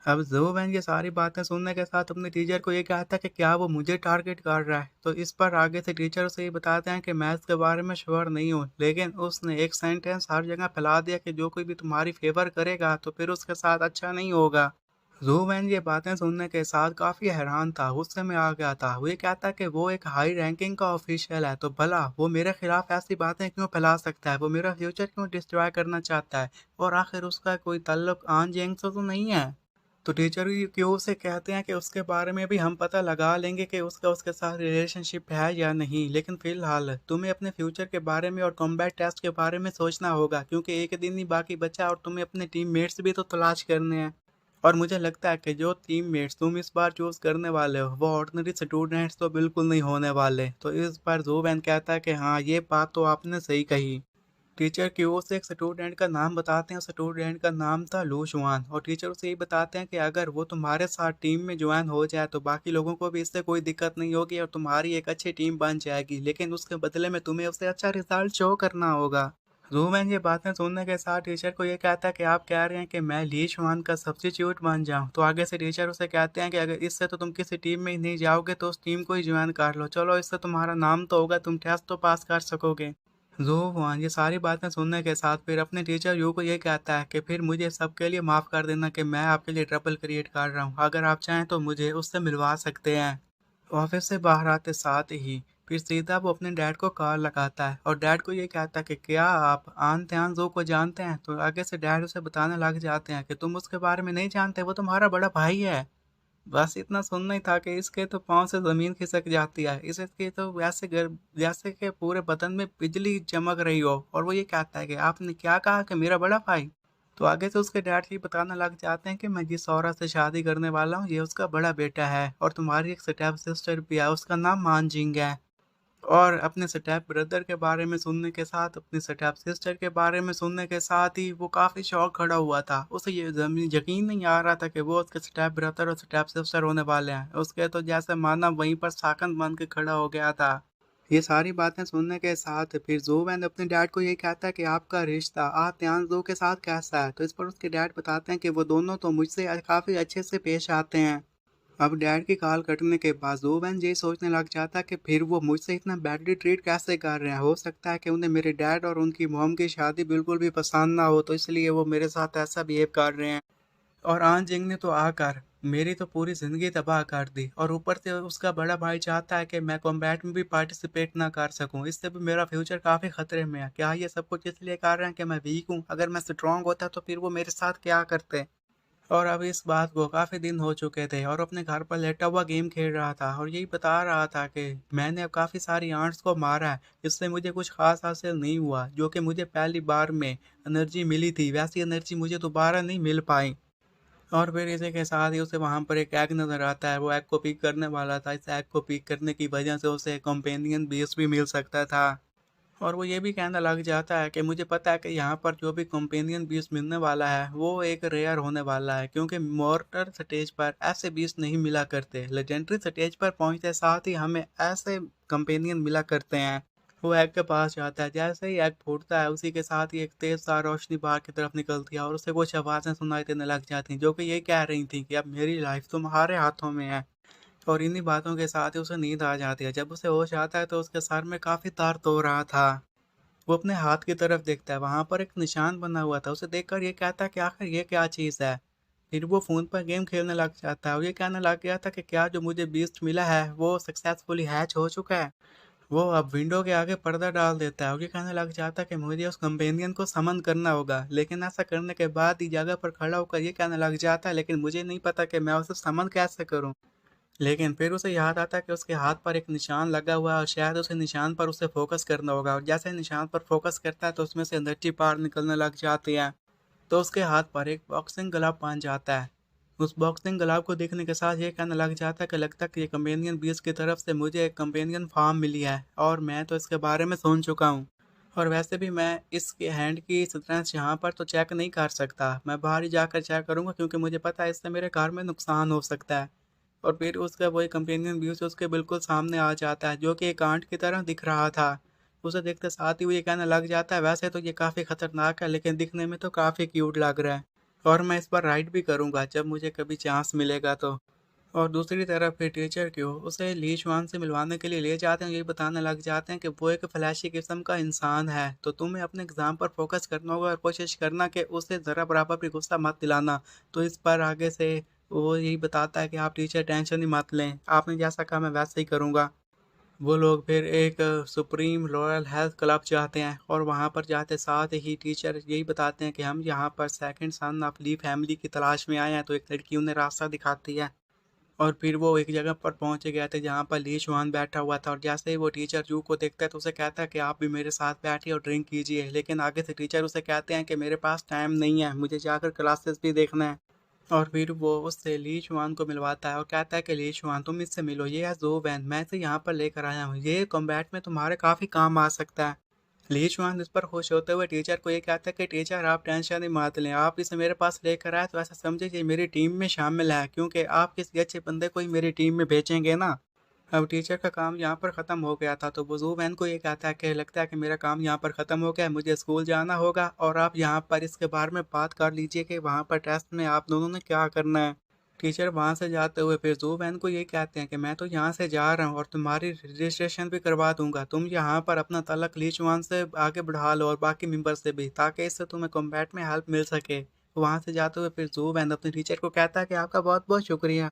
अब ज़ोबैन ये सारी बातें सुनने के साथ अपने टीचर को ये कहता है कि क्या वो मुझे टारगेट कर रहा है। तो इस पर आगे से टीचर उसे ये बताते हैं कि मैं इसके बारे में श्योर नहीं हूँ, लेकिन उसने एक सेंटेंस हर जगह फैला दिया कि जो कोई भी तुम्हारी फेवर करेगा तो फिर उसके साथ अच्छा नहीं होगा। ज़ोबैन ये बातें सुनने के साथ काफ़ी हैरान था, गुस्से में आ गया था। वो ये कहता है कि वो एक हाई रैंकिंग का ऑफिशियल है, तो भला वो मेरे खिलाफ ऐसी बातें क्यों फैला सकता है, वो मेरा फ्यूचर क्यों डिस्ट्रॉय करना चाहता है, और आखिर उसका कोई ताल्लुक आन जेंग से तो नहीं है। तो टीचर भी क्यों से कहते हैं कि उसके बारे में भी हम पता लगा लेंगे कि उसका उसके साथ रिलेशनशिप है या नहीं, लेकिन फिलहाल तुम्हें अपने फ्यूचर के बारे में और कॉम्बैट टेस्ट के बारे में सोचना होगा, क्योंकि एक दिन ही बाकी बचा और तुम्हें अपने टीममेट्स भी तो तलाश करने हैं। और मुझे लगता है कि जो टीममेट्स तुम इस बार चूज करने वाले हो वो ऑर्डिनरी स्टूडेंट्स तो बिल्कुल नहीं होने वाले। तो इस बार जोबैन कहता है कि हाँ, ये बात तो आपने सही कही। टीचर की ओर से एक स्टूडेंट का नाम बताते हैं, स्टूडेंट का नाम था लू शुआन, और टीचर उसे ये बताते हैं कि अगर वो तुम्हारे साथ टीम में ज्वाइन हो जाए तो बाकी लोगों को भी इससे कोई दिक्कत नहीं होगी और तुम्हारी एक अच्छी टीम बन जाएगी, लेकिन उसके बदले में तुम्हें उससे अच्छा रिजल्ट शो करना होगा। जूमैन ये बातें सुनने के साथ टीचर को ये कहता है कि आप कह रहे हैं कि मैं ली शुआन का सब्स्टिट्यूट बन जाऊं। तो आगे से टीचर उसे कहते हैं कि अगर इससे तो तुम किसी टीम में ही नहीं जाओगे तो उस टीम को ही ज्वाइन कर लो, चलो इससे तुम्हारा नाम तो होगा, तुम टेस्ट तो पास कर सकोगे। ज़ुबान ये सारी बातें सुनने के साथ फिर अपने टीचर यू को ये कहता है कि फिर मुझे सबके लिए माफ़ कर देना कि मैं आपके लिए ट्रबल क्रिएट कर रहा हूँ, अगर आप चाहें तो मुझे उससे मिलवा सकते हैं। ऑफिस से बाहर आते साथ ही फिर सीधा वो अपने डैड को कॉल लगाता है और डैड को ये कहता है कि क्या आप आन त्यान जो को जानते हैं। तो आगे से डैड उसे बताने लग जाते हैं कि तुम उसके बारे में नहीं जानते, वो तुम्हारा बड़ा भाई है। बस इतना सुनना ही था कि इसके तो पाँव से ज़मीन खिसक जाती है। इसके तो जैसे कि पूरे बदन में बिजली चमक रही हो, और वो ये कहता है कि आपने क्या कहा कि मेरा बड़ा भाई। तो आगे से उसके डैड ही बताने लग जाते हैं कि मैं जिस औरत से शादी करने वाला हूँ ये उसका बड़ा बेटा है, और तुम्हारी एक स्टेप सिस्टर भी है, उसका नाम मानजिंग है। और अपने स्टेप ब्रदर के बारे में सुनने के साथ, अपनी स्टेप सिस्टर के बारे में सुनने के साथ ही वो काफ़ी शौक खड़ा हुआ था। उसे ये यकीन नहीं आ रहा था कि वो उसके स्टेप ब्रदर और स्टेप सिस्टर होने वाले हैं। उसके तो जैसे माना वहीं पर साकन बन के खड़ा हो गया था। ये सारी बातें सुनने के साथ फिर जोवैन अपने डैड को ये कहता है कि आपका रिश्ता आत्यान जो के साथ कैसा है। तो इस पर उसके डैड बताते हैं कि वो दोनों तो मुझसे काफ़ी अच्छे से पेश आते हैं। अब डैड की कॉल कटने के बाद जोवेन ये सोचने लग जाता कि फिर वो मुझसे इतना बैडली ट्रीट कैसे कर रहे हैं। हो सकता है कि उन्हें मेरे डैड और उनकी मॉम की शादी बिल्कुल भी पसंद ना हो, तो इसलिए वो मेरे साथ ऐसा बिहेव कर रहे हैं। और आन जिंग ने तो आकर मेरी तो पूरी जिंदगी तबाह कर दी, और ऊपर से उसका बड़ा भाई चाहता है कि मैं कॉम्बैट में भी पार्टिसिपेट ना कर सकूं। इससे भी मेरा फ्यूचर काफ़ी खतरे में है। क्या ये सब कुछ इसलिए कर रहे हैं कि मैं वीक हूँ? अगर मैं स्ट्रांग होता तो फिर वो मेरे साथ क्या करते। और अब इस बात को काफ़ी दिन हो चुके थे और अपने घर पर लेटा हुआ गेम खेल रहा था, और यही बता रहा था कि मैंने अब काफ़ी सारी आंट्स को मारा है, इससे मुझे कुछ खास हासिल नहीं हुआ। जो कि मुझे पहली बार में एनर्जी मिली थी वैसी एनर्जी मुझे दोबारा नहीं मिल पाई। और फिर इसी के साथ ही उसे वहाँ पर एक एग नज़र आता है। वो एग को पिक करने वाला था। इस एग को पिक करने की वजह से उसे कंपेनियन बेस भी मिल सकता था। और वो ये भी कहने लग जाता है कि मुझे पता है कि यहाँ पर जो भी कंपेनियन बीस्ट मिलने वाला है वो एक रेयर होने वाला है, क्योंकि मॉर्टर स्टेज पर ऐसे बीस्ट नहीं मिला करते। लेजेंडरी स्टेज पर पहुँचते साथ ही हमें ऐसे कंपेनियन मिला करते हैं। वो एग के पास जाता है, जैसे ही एग फूटता है उसी के साथ ही एक तेज सा रोशनी बाहर की तरफ निकलती है और उसे कुछ आवाज़ें सुनाई देने लग जाती हैं, जो कि ये कह रही थी कि अब मेरी लाइफ तुम्हारे हाथों में है। और इन्हीं बातों के साथ ही उसे नींद आ जाती है। जब उसे होश आता है तो उसके सर में काफ़ी दर्द हो रहा था। वो अपने हाथ की तरफ देखता है, वहां पर एक निशान बना हुआ था। उसे देखकर ये कहता है कि आखिर ये क्या चीज़ है। फिर वो फ़ोन पर गेम खेलने लग जाता है और ये कहने लग गया था कि क्या जो मुझे बीस्ट मिला है वो सक्सेसफुली हैच हो चुका है। वो अब विंडो के आगे पर्दा डाल देता है और ये कहने लग जाता है कि मुझे उस कंपेनियन को समन करना होगा, लेकिन ऐसा करने के बाद ही जगह पर खड़ा होकर ये कहने लग जाता है, लेकिन मुझे नहीं पता कि मैं उसे समन कैसे करूं। लेकिन फिर उसे याद आता है कि उसके हाथ पर एक निशान लगा हुआ है और शायद उसे निशान पर उसे फोकस करना होगा, और जैसे निशान पर फोकस करता है तो उसमें से एनर्जी पार निकलने लग जाती है। तो उसके हाथ पर एक बॉक्सिंग ग्लव बन जाता है। उस बॉक्सिंग ग्लव को देखने के साथ ये कहने लग जाता है कि लगता है कि ये कंपेनियन बीस की तरफ से मुझे एक कंपेनियन फार्म मिली है और मैं तो इसके बारे में सुन चुका हूँ। और वैसे भी मैं इसके हैंड की स्ट्रेंथ यहाँ पर तो चेक नहीं कर सकता, मैं बाहर ही जाकर चेक करूँगा क्योंकि मुझे पता है इससे मेरे कार में नुकसान हो सकता है। और फिर उसका वही कंपेनियन व्यूज़ उसके बिल्कुल सामने आ जाता है, जो कि एक आंट की तरह दिख रहा था। उसे देखते साथ ही वो ये कहने लग जाता है, वैसे तो ये काफ़ी खतरनाक है लेकिन दिखने में तो काफ़ी क्यूट लग रहा है और मैं इस पर राइड भी करूँगा जब मुझे कभी चांस मिलेगा तो। और दूसरी तरफ फिर टीचर क्यों उसे ली शुआन से मिलवाने के लिए ले जाते हैं, यही बताने लग जाते हैं कि वो एक फ्लैशी किस्म का इंसान है, तो तुम्हें अपने एग्ज़ाम पर फोकस करना होगा और कोशिश करना कि उसे ज़रा बराबर भी गुस्सा मत दिलाना। तो इस पर आगे से वो यही बताता है कि आप टीचर टेंशन ही मत लें, आपने जैसा कहा मैं वैसे ही करूँगा। वो लोग फिर एक सुप्रीम रॉयल हेल्थ क्लब जाते हैं और वहाँ पर जाते साथ ही टीचर यही बताते हैं कि हम यहाँ पर second son of Lee family की तलाश में आए हैं, तो एक लड़की उन्हें रास्ता दिखाती है। और फिर वो एक जगह पर पहुँच गए थे जहाँ पर ली शुआन बैठा हुआ था और जैसे ही वो टीचर जू को देखता है तो उसे कहता है कि आप भी मेरे साथ बैठिए और ड्रिंक कीजिए, लेकिन आगे से टीचर उसे कहते हैं कि मेरे पास टाइम नहीं है, मुझे जाकर क्लासेस भी देखना है। और फिर वो उससे ली शुआन को मिलवाता है और कहता है कि ली शुआन तुम इससे मिलो, ये है ज़ू वैन, मैं इसे यहाँ पर लेकर आया हूँ, ये कॉम्बैट में तुम्हारे काफ़ी काम आ सकता है। ली शुआन इस पर खुश होते हुए टीचर को ये कहता है कि टीचर आप टेंशन नहीं मत लें, आप इसे मेरे पास लेकर आए तो ऐसा समझे कि मेरी टीम में शामिल है, क्योंकि आप किसी अच्छे बंदे को ही मेरी टीम में भेजेंगे ना। अब टीचर का काम यहाँ पर ख़त्म हो गया था तो वो ज़ू वैन को ये कहता है कि लगता है कि मेरा काम यहाँ पर ख़त्म हो गया है, मुझे स्कूल जाना होगा और आप यहाँ पर इसके बारे में बात कर लीजिए कि वहाँ पर टेस्ट में आप दोनों ने क्या करना है। टीचर वहाँ से जाते हुए फिर ज़ू वैन को ये कहते हैं कि मैं तो यहाँ से जा रहा हूँ और तुम्हारी रजिस्ट्रेशन भी करवा दूंगा, तुम यहाँ पर अपना तलक लीच वन से आगे बढ़ा लो और बाकी मेंबर से भी, ताकि इससे तुम्हें कॉम्बैट में हेल्प मिल सके। वहाँ से जाते हुए फिर ज़ू वैन अपने टीचर को कहता है कि आपका बहुत बहुत शुक्रिया।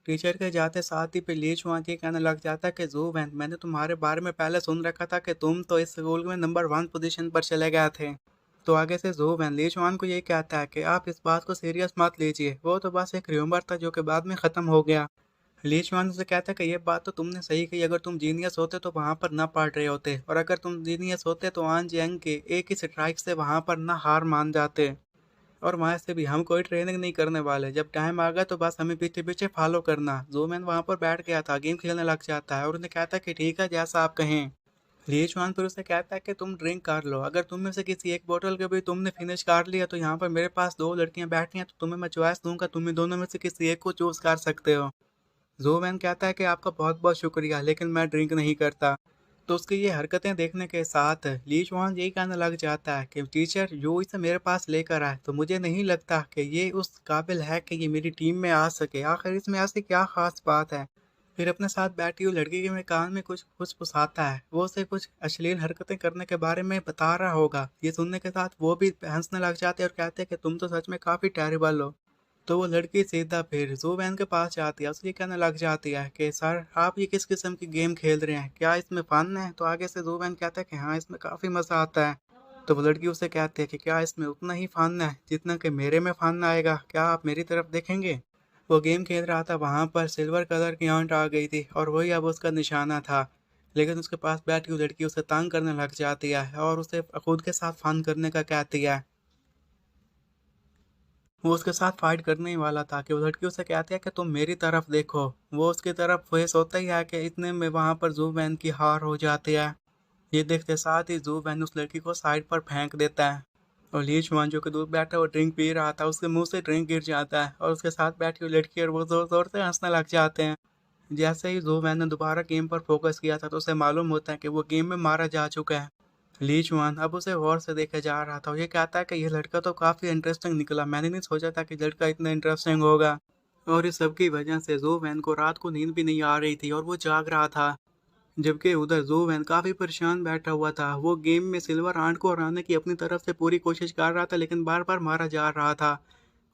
टीचर के जाते साथ ही फिर लीच वहाँ ये कहने लग जाता है कि ज़ू वैन, मैंने तुम्हारे बारे में पहले सुन रखा था कि तुम तो इस स्कूल में नंबर 1 पोजीशन पर चले गए थे। तो आगे से ज़ू वैन ली शुआन को यही कहता है कि आप इस बात को सीरियस मत लीजिए, वो तो बस एक र्यूमर था जो कि बाद में ख़त्म हो गया। ली शुआन से कहता है कि ये बात तो तुमने सही कही, अगर तुम जीनियस होते तो वहाँ पर ना पढ़ रहे होते, और अगर तुम जीनियस होते तो आन जैंग के एक ही स्ट्राइक से वहाँ पर ना हार मान जाते। और वहाँ से भी हम कोई ट्रेनिंग नहीं करने वाले, जब टाइम आ गया तो बस हमें पीछे पीछे फॉलो करना। जोमैन वहाँ पर बैठ गया था, गेम खेलने लग जाता है और उन्हें कहता है कि ठीक है जैसा आप कहें। ली चुआन फिर उसे कहता है कि तुम ड्रिंक कर लो, अगर तुम में से किसी एक बोतल के भी तुमने फिनिश कर लिया तो यहाँ पर मेरे पास दो लड़कियां बैठी हैं, तो तुम्हें मैं चॉइस दूंगा, तुम्हें दोनों में से किसी एक को चूज कर सकते हो। जोमैन कहता है कि आपका बहुत बहुत शुक्रिया, लेकिन मैं ड्रिंक नहीं करता। तो उसकी ये हरकतें देखने के साथ ली चुआन यही कहने लग जाता है कि टीचर जो इसे मेरे पास लेकर आए तो मुझे नहीं लगता कि ये उस काबिल है कि ये मेरी टीम में आ सके, आखिर इसमें ऐसी क्या खास बात है। फिर अपने साथ बैठी हुई लड़की के में कान में कुछ फुसफुसाता है, वो उसे कुछ अश्लील हरकतें करने के बारे में बता रहा होगा। ये सुनने के साथ वो भी हंसने लग जाते हैं और कहते हैं कि तुम तो सच में काफ़ी टेरिबल हो। तो वो लड़की सीधा फिर ज़ूबैन के पास जाती है, उससे कहने लग जाती है कि सर आप ये किस किस्म की गेम खेल रहे हैं, क्या इसमें फ़न है? तो आगे से ज़ूबैन कहता है कि हाँ इसमें काफ़ी मज़ा आता है। तो वो लड़की उसे कहती है कि क्या इसमें उतना ही फ़न है जितना कि मेरे में फ़न आएगा, क्या आप मेरी तरफ देखेंगे? वो गेम खेल रहा था, वहाँ पर सिल्वर कलर की आंट आ गई थी और वही अब उसका निशाना था। लेकिन उसके पास बैठी हुई लड़की उसे तंग करने लग जाती है और उसे खुद के साथ फ़न करने का कहती है। वो उसके साथ फाइट करने ही वाला था कि वो लड़की उसे कहती है कि तुम मेरी तरफ देखो। वो उसकी तरफ फेस होता ही है कि इतने में वहाँ पर ज़ूबैन की हार हो जाती है। ये देखते साथ ही ज़ूबैन उस लड़की को साइड पर फेंक देता है और ली शुआन जो कि दूर बैठा वो ड्रिंक पी रहा था, उसके मुंह से ड्रिंक गिर जाता है और उसके साथ बैठी हुई लड़की और वो जोर जोर से हंसने लग जाते हैं। जैसे ही ज़ूबैन ने दोबारा गेम पर फोकस किया था तो उसे मालूम होता है कि वो गेम में मारा जा चुका है। ली चुआन अब उसे गौर से देखे जा रहा था और ये कहता है कि ये लड़का तो काफ़ी इंटरेस्टिंग निकला, मैंने नहीं सोचा था कि लड़का इतना इंटरेस्टिंग होगा। और इस सब की वजह से जू वैन को रात को नींद भी नहीं आ रही थी और वो जाग रहा था, जबकि उधर जू वैन काफ़ी परेशान बैठा हुआ था। वो गेम में सिल्वर आंट को हराने की अपनी तरफ से पूरी कोशिश कर रहा था लेकिन बार बार मारा जा रहा था।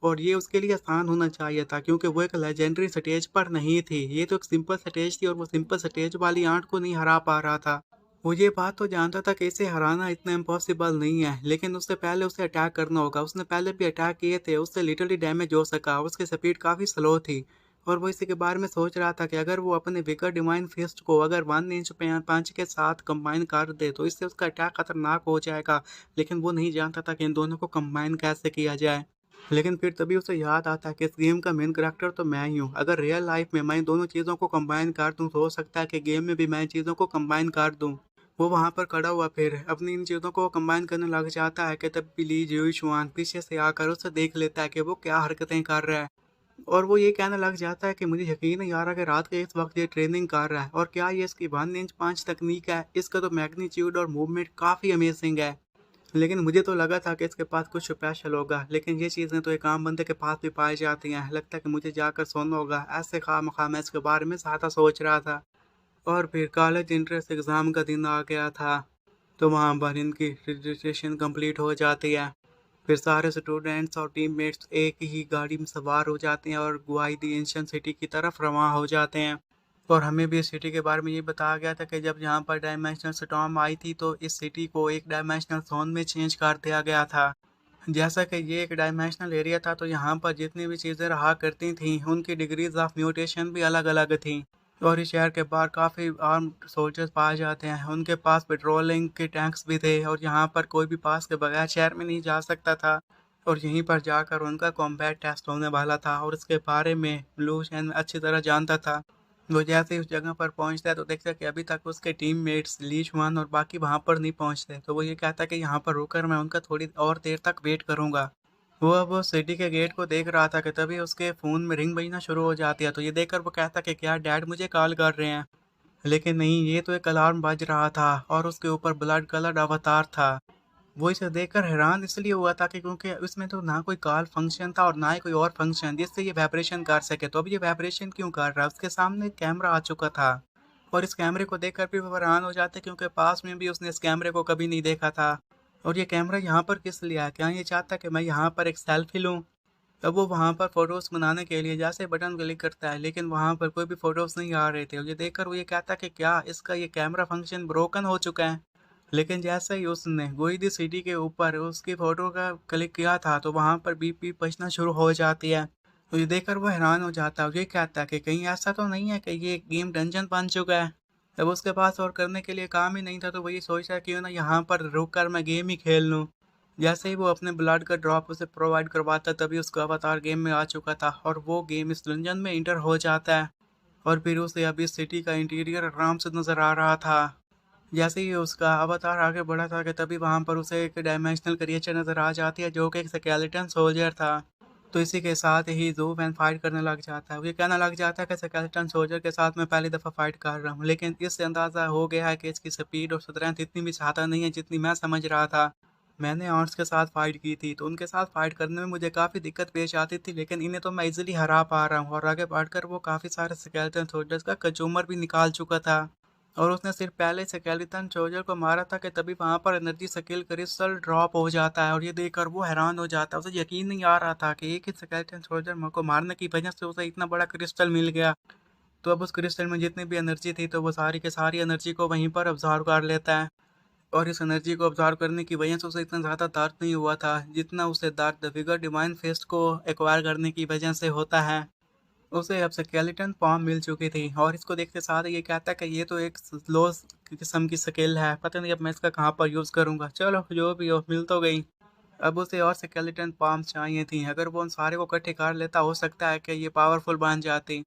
और ये उसके लिए आसान होना चाहिए था क्योंकि वो एक लेजेंडरी स्टेज पर नहीं थी, ये तो एक सिंपल स्टेज थी और वो सिंपल स्टेज वाली आंट को नहीं हरा पा रहा था। वो ये बात तो जानता था कि इसे हराना इतना इम्पॉसिबल नहीं है, लेकिन उससे पहले उसे अटैक करना होगा। उसने पहले भी अटैक किए थे, उससे लिटरली डैमेज हो सका, उसकी स्पीड काफ़ी स्लो थी। और वो इसी के बारे में सोच रहा था कि अगर वो अपने विकर डिवाइन फिस्ट को अगर 1 इंच पंच के साथ कंबाइन कर दे तो इससे उसका अटैक खतरनाक हो जाएगा। लेकिन वो नहीं जानता था कि इन दोनों को कंबाइन कैसे किया जाए। लेकिन फिर तभी उसे याद आता है कि इस गेम का मेन करैक्टर तो मैं ही हूँ। अगर रियल लाइफ में मैं इन दोनों चीज़ों को कंबाइन कर दूँ तो हो सकता है कि गेम में भी मैं इन चीज़ों को कंबाइन कर दूँ। वो वहाँ पर खड़ा हुआ फिर अपनी इन चीज़ों को कंबाइन करने लग जाता है कि तब ली जुई पीछे से आकर उसे देख लेता है कि वो क्या हरकतें कर रहा है। और वो ये कहने लग जाता है कि मुझे यकीन नहीं आ रहा कि रात के इस वक्त ये ट्रेनिंग कर रहा है, और क्या ये इसकी 1 इंच 5 तकनीक है। इसका तो मैग्नीट्यूड और मूवमेंट काफ़ी अमेजिंग है। लेकिन मुझे तो लगा था कि इसके पास कुछ स्पेशल होगा, लेकिन ये चीज़ें तो एक आम बंदे के पास भी पाई जाती हैं। लगता है कि मुझे जाकर सोना होगा, ऐसे खामखा मैं इसके बारे में ज़्यादा सोच रहा था। और फिर कॉलेज एंट्रेंस एग्ज़ाम का दिन आ गया था, तो वहाँ पर इनकी रजिस्ट्रेशन कंप्लीट हो जाती है। फिर सारे स्टूडेंट्स और टीममेट्स एक ही गाड़ी में सवार हो जाते हैं और गुआइदी एंशियंट सिटी की तरफ रवाना हो जाते हैं। और हमें भी इस सिटी के बारे में ये बताया गया था कि जब यहाँ पर डायमेंशनल स्टॉर्म आई थी तो इस सिटी को एक डायमेंशनल जोन में चेंज कर दिया गया था। जैसा कि ये एक डायमेंशनल एरिया था, तो यहाँ पर जितनी भी चीज़ें रहा करती थीं उनकी डिग्रीज ऑफ म्यूटेशन भी अलग अलग थीं। और इस शहर के बाहर काफ़ी आर्म्ड सोल्जर्स पाए जाते हैं, उनके पास पेट्रोलिंग के टैंक्स भी थे, और यहाँ पर कोई भी पास के बगैर शहर में नहीं जा सकता था। और यहीं पर जाकर उनका कॉम्बैट टेस्ट होने वाला था, और इसके बारे में ब्लू चैन अच्छी तरह जानता था। वो जैसे ही उस जगह पर पहुंचता है तो देखता है कि अभी तक उसके टीममेट्स लीच वन और बाकी वहां पर नहीं पहुंचते, तो वो ये कहता है कि यहाँ पर रुककर मैं उनका थोड़ी और देर तक वेट करूंगा। वो अब वो सिटी के गेट को देख रहा था कि तभी उसके फ़ोन में रिंग बजना शुरू हो जाती है, तो ये देखकर वो कहता है कि क्या डैड मुझे कॉल कर रहे हैं। लेकिन नहीं, ये तो एक अलार्म बज रहा था और उसके ऊपर ब्लड कलर्ड अवतार था। वो इसे देखकर हैरान इसलिए हुआ था कि क्योंकि इसमें तो ना कोई कॉल फंक्शन था और ना ही कोई और फंक्शन जिससे ये वाइब्रेशन कर सके, तो अब ये वाइब्रेशन क्यों कर रहा है। उसके सामने एक कैमरा आ चुका था, और इस कैमरे को देखकर भी वो हैरान हो जाते क्योंकि पास में भी उसने इस कैमरे को कभी नहीं देखा था। और ये कैमरा यहाँ पर किस लिए आया, क्या ये चाहता कि मैं यहाँ पर एक सेल्फी लूँ। तब वो वहाँ पर फोटोज़ बनाने के लिए जैसे बटन क्लिक करता है, लेकिन वहाँ पर कोई भी फोटोज़ नहीं आ रहे थे, और ये देखकर वो ये कहता है कि क्या इसका ये कैमरा फंक्शन ब्रोकन हो चुका है। लेकिन जैसे ही उसने गोईदी सिटी के ऊपर उसकी फोटो का क्लिक किया था, तो वहाँ पर बीपी बजना शुरू हो जाती है। तो ये देखकर वो हैरान हो जाता है और ये कहता है कि कहीं ऐसा तो नहीं है कि ये गेम डंजन बन चुका है। तब उसके पास और करने के लिए काम ही नहीं था, तो वही सोचा है क्यों ना यहाँ पर रुक कर मैं गेम ही खेल लूँ। जैसे ही वो अपने ब्लड का ड्रॉप उसे प्रोवाइड करवाता, तभी उसका अवतार गेम में आ चुका था और वो गेम इस डंजन में इंटर हो जाता है। और फिर उसे अभी सिटी का इंटीरियर आराम से नजर आ रहा था। जैसे ही उसका अवतार आगे बढ़ा था कि तभी वहां पर उसे एक डायमेंशनल क्रिएचर नजर आ जाती है जो कि एक स्केलेटन सोल्जर था। तो इसी के साथ ही जू वैन फाइट करने लग जाता है। वो ये कहना लग जाता है कि स्केलेटन सोल्जर के साथ मैं पहली दफ़ा फाइट कर रहा हूँ, लेकिन इससे अंदाज़ा हो गया है कि इसकी स्पीड और स्ट्रेंथ इतनी भी ज़्यादा नहीं है जितनी मैं समझ रहा था। मैंने आर्ट्स के साथ फाइट की थी, तो उनके साथ फाइट करने में मुझे काफ़ी दिक्कत पेश आती थी, लेकिन इन्हें तो मैं इजीली हरा पा रहा हूँ। और आगे बढ़कर वो काफ़ी सारे स्केलेटन सोल्जर्स का कंज्यूमर भी निकाल चुका था। और उसने सिर्फ पहले स्केलेटन सोल्जर को मारा था कि तभी वहां पर एनर्जी स्किल क्रिस्टल ड्रॉप हो जाता है, और ये देखकर वो हैरान हो जाता है। उसे यकीन नहीं आ रहा था कि एक ही स्केलेटन सोल्जर को मारने की वजह से उसे इतना बड़ा क्रिस्टल मिल गया। तो अब उस क्रिस्टल में जितनी भी एनर्जी थी, तो वो सारी के सारी एनर्जी को वहीं पर ऑब्जॉर्व कर लेता है। और इस एनर्जी को ऑब्जॉर्व करने की वजह से उसे इतना ज़्यादा दर्द नहीं हुआ था जितना उसे दर्द द फिगर डिवाइन फेस्ट को एक्वायर करने की वजह से होता है। उसे अब स्केलेटन फॉर्म मिल चुकी थी, और इसको देखते साथ ये कहता है कि ये तो एक लो किस्म की स्किल है, पता नहीं अब मैं इसका कहाँ पर यूज़ करूँगा। चलो जो भी हो, मिल तो गई। अब उसे और स्केलेटन फॉर्म्स चाहिए थी, अगर वो उन सारे को इकट्ठे कर लेता हो सकता है कि ये पावरफुल बन जाती।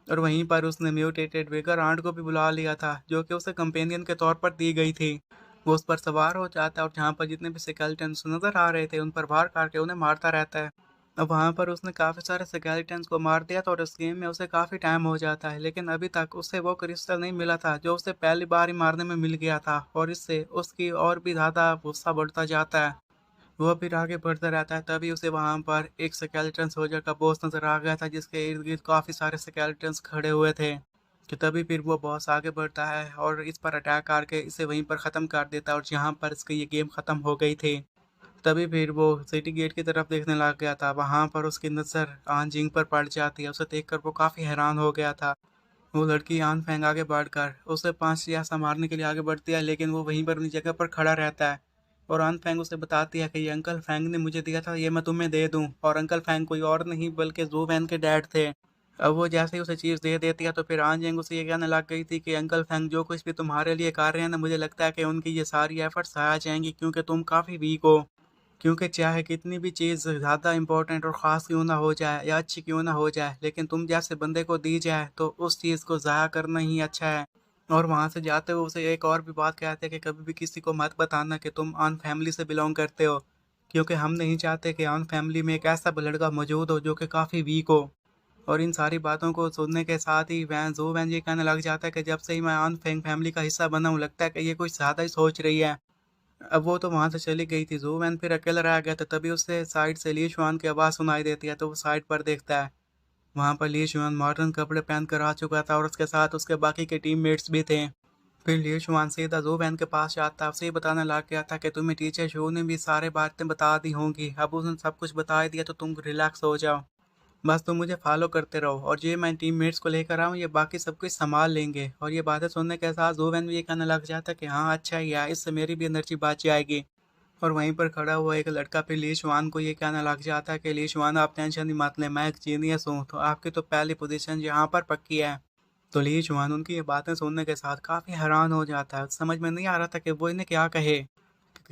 और वहीं पर उसने म्यूटेटेड वेगर आंट को भी बुला लिया था जो कि उसे कंपेनियन के तौर पर दी गई थी। वो उस पर सवार हो जाता है और जहाँ पर जितने भी स्केलेटन्स नजर आ रहे थे उन पर वार करके उन्हें मारता रहता है। अब वहाँ पर उसने काफ़ी सारे स्केलेटन्स को मार दिया था और इस गेम में उसे काफ़ी टाइम हो जाता है, लेकिन अभी तक उसे वो क्रिस्टल नहीं मिला था जो उसे पहली बार ही मारने में मिल गया था, और इससे उसकी और भी ज़्यादा गुस्सा बढ़ता जाता है। वो फिर आगे बढ़ता रहता है, तभी उसे वहाँ पर एक स्केलेटन सोल्जर का बॉस नजर आ गया था जिसके इर्द गिर्द काफ़ी सारे स्केलेटन्स खड़े हुए थे। कि तभी फिर वो बॉस आगे बढ़ता है और इस पर अटैक करके इसे वहीं पर ख़त्म कर देता है, और जहाँ पर इसकी ये गेम ख़त्म हो गई थी। तभी फिर वो सिटी गेट की तरफ देखने लग गया था, वहाँ पर उसकी नज़र आन जिंग पर पड़ जाती है। उसे देखकर वो काफ़ी हैरान हो गया था। वो लड़की आन फेंग आगे बढ़कर उसे 5 मारने के लिए आगे बढ़ती है, लेकिन वो वहीं पर अपनी जगह पर खड़ा रहता है। और आन फेंग उसे बताती है कि ये अंकल फेंग ने मुझे दिया था, ये मैं तुम्हें दे दूं। और अंकल फेंग कोई और नहीं बल्कि जू वैन के डैड थे। अब वो जैसे ही उसे चीज़ दे देती है, तो फिर आन जेंग उसे ये कहने लग गई थी कि अंकल फेंग जो कुछ भी तुम्हारे लिए कर रहे हैं ना, मुझे लगता है कि उनकी ये सारी एफर्ट्स आ जाएंगी क्योंकि तुम काफ़ी वीक हो। क्योंकि चाहे कितनी भी चीज़ ज़्यादा इम्पोर्टेंट और ख़ास क्यों ना हो जाए या अच्छी क्यों ना हो जाए, लेकिन तुम जैसे बंदे को दी जाए तो उस चीज़ को ज़ाया करना ही अच्छा है। और वहाँ से जाते हुए उसे एक और भी बात कहते हैं कि कभी भी किसी को मत बताना कि तुम अन फैमिली से बिलोंग करते हो, क्योंकि हम नहीं चाहते कि अन फैमिली में एक ऐसा लड़का मौजूद हो जो कि काफ़ी वीक हो। और इन सारी बातों को सुनने के साथ ही वैन ये कहने लग जाता है कि जब से ही मैं अन फैमिली का हिस्सा बना हूँ, लगता है कि ये कुछ ज़्यादा ही सोच रही है। अब वो तो वहाँ से चली गई थी, ज़ू फिर अकेला रह गया था, तभी उसे साइड से ली शुआन की आवाज़ सुनाई देती है, तो वो साइड पर देखता है। वहाँ पर ली शुआन मॉडर्न कपड़े पहन कर आ चुका था और उसके साथ उसके बाकी के टीममेट्स भी थे। फिर ली शुआन सीधा ज़ू के पास जाता है, उसे ये बताने लग गया था कि तुम्हें टीचर शो ने भी सारी बातें बता दी होंगी, अब उसने सब कुछ बता ही दिया तो तुम रिलैक्स हो जाओ। बस तुम मुझे फॉलो करते रहो और ये मैं टीममेट्स को लेकर आऊँ, ये बाकी सब कुछ संभाल लेंगे। और ये बातें सुनने के साथ ज़ू भी ये कहने लग जाता है कि हाँ अच्छा ही है, इससे मेरी भी एनर्जी बच जाएगी। और वहीं पर खड़ा हुआ एक लड़का फिर ली शुआन को ये कहने लग जाता है कि ली शुआन आप टेंशन ही मत लें, मैं एक जीनियस हूँ, तो आपकी तो पहली पोजीशन यहाँ पर पक्की है। तो ली शुआन उनकी ये बातें सुनने के साथ काफ़ी हैरान हो जाता है, समझ में नहीं आ रहा था कि वो इन्हें क्या कहे।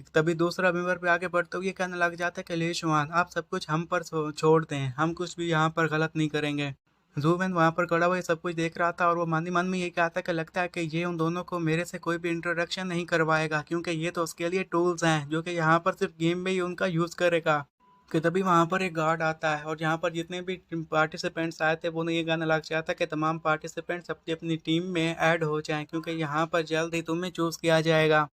तभी दूसरा मेंबर भी आगे बढ़ते हुए ये कहने लग जाता है कि ली शुआन आप सब कुछ हम पर छोड़ दें, हम कुछ भी यहाँ पर गलत नहीं करेंगे। जूबेन वहाँ पर खड़ा हुआ ये सब कुछ देख रहा था और वो मन ही मन में ये कहता कि लगता है कि ये उन दोनों को मेरे से कोई भी इंट्रोडक्शन नहीं करवाएगा, क्योंकि ये तो उसके लिए टूल्स हैं जो कि यहाँ पर सिर्फ गेम में ही उनका यूज़ करेगा। कि तभी वहाँ पर एक गार्ड आता है और यहाँ पर जितने भी पार्टिसिपेंट्स आए थे वो ये गाना लग जाता है कि तमाम पार्टिसिपेंट्स अपनी अपनी टीम में ऐड हो जाएं, क्योंकि यहाँ पर जल्द ही तुम्हें चूज़ किया जाएगा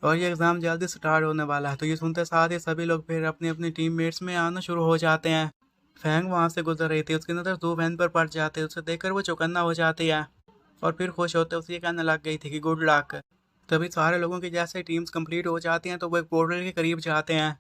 और ये एग्ज़ाम जल्दी स्टार्ट होने वाला है। तो ये सुनते साथ ही सभी लोग फिर अपनी अपनी टीममेट्स में आना शुरू हो जाते हैं। फैंग वहाँ से गुजर रही थी, उसकी नज़र दो वैन पर पड़ जाती है, उसे देखकर वो चौकन्ना हो जाती है और फिर खुश होते उसे ये कहने लग गई थी कि गुड लक। तभी सारे लोगों की जैसे टीम्स कंप्लीट हो जाती हैं तो वो एक पोर्टल के करीब जाते हैं।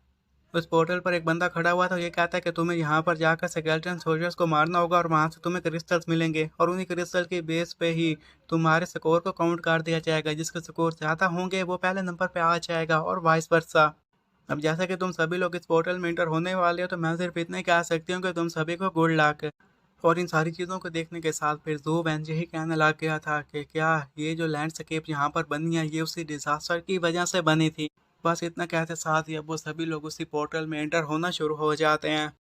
उस पोर्टल पर एक बंदा खड़ा हुआ था, ये कहता है कि तुम्हें यहाँ पर जाकर स्केलेटन सोल्जर्स को मारना होगा और वहाँ से तुम्हें क्रिस्टल्स मिलेंगे और उन्हीं क्रिस्टल के बेस पे ही तुम्हारे स्कोर को काउंट कर दिया जाएगा, जिसके स्कोर ज़्यादा होंगे वो पहले नंबर पे आ जाएगा और वाइस वर्सा। अब जैसा कि तुम सभी लोग इस पोर्टल में इंटर होने वाले हो तो मैं सिर्फ इतना ही कह सकती हूँ कि तुम सभी को गुड लक। और इन सारी चीज़ों को देखने के साथ फिर ज़ू वैन यही कहने लग गया था कि क्या ये जो लैंडस्केप यहाँ पर बनी है ये उसी डिजास्टर की वजह से बनी थी। बस इतना कहते साथ ही अब वो सभी लोग उसी पोर्टल में एंटर होना शुरू हो जाते हैं।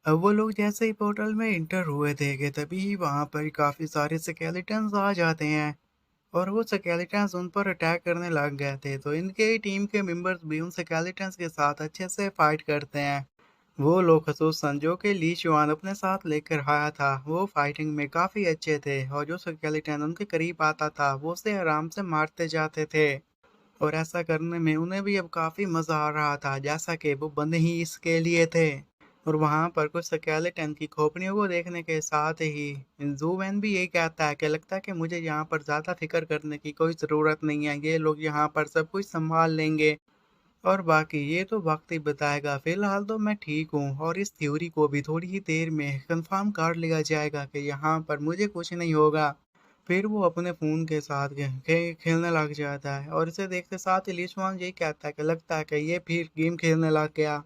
अब वो लोग जैसे ही पोर्टल में इंटर हुए थे कि तभी वहाँ पर काफ़ी सारे स्केलेटन्स आ जाते हैं और वो स्केलेटन्स उन पर अटैक करने लग गए थे, तो इनके ही टीम के मेंबर्स भी उन स्केलेटन्स के साथ अच्छे से फाइट करते हैं। वो लोग खसूसन जो कि ली शुआन अपने साथ लेकर आया था, वो फाइटिंग में काफ़ी अच्छे थे और जो स्केलेटन उनके करीब आता था वो उसे आराम से मारते जाते थे। और ऐसा करने में उन्हें भी अब काफ़ी मज़ा आ रहा था, जैसा कि वो बंदे ही इसके लिए थे। और वहाँ पर कुछ स्केलेटन की खोपड़ियों को देखने के साथ ही ज़ूवैन भी यही कहता है कि लगता है कि मुझे यहाँ पर ज़्यादा फिक्र करने की कोई ज़रूरत नहीं है, ये लोग यहाँ पर सब कुछ संभाल लेंगे और बाकी ये तो वक्त ही बताएगा। फिलहाल तो मैं ठीक हूँ और इस थ्योरी को भी थोड़ी ही देर में कंफर्म कर लिया जाएगा कि यहाँ पर मुझे कुछ नहीं होगा। फिर वो अपने फ़ोन के साथ खेलने लग जाता है और इसे देखते साथ ही लिचुआन यही कहता है कि लगता है कि ये फिर गेम खेलने लग गया।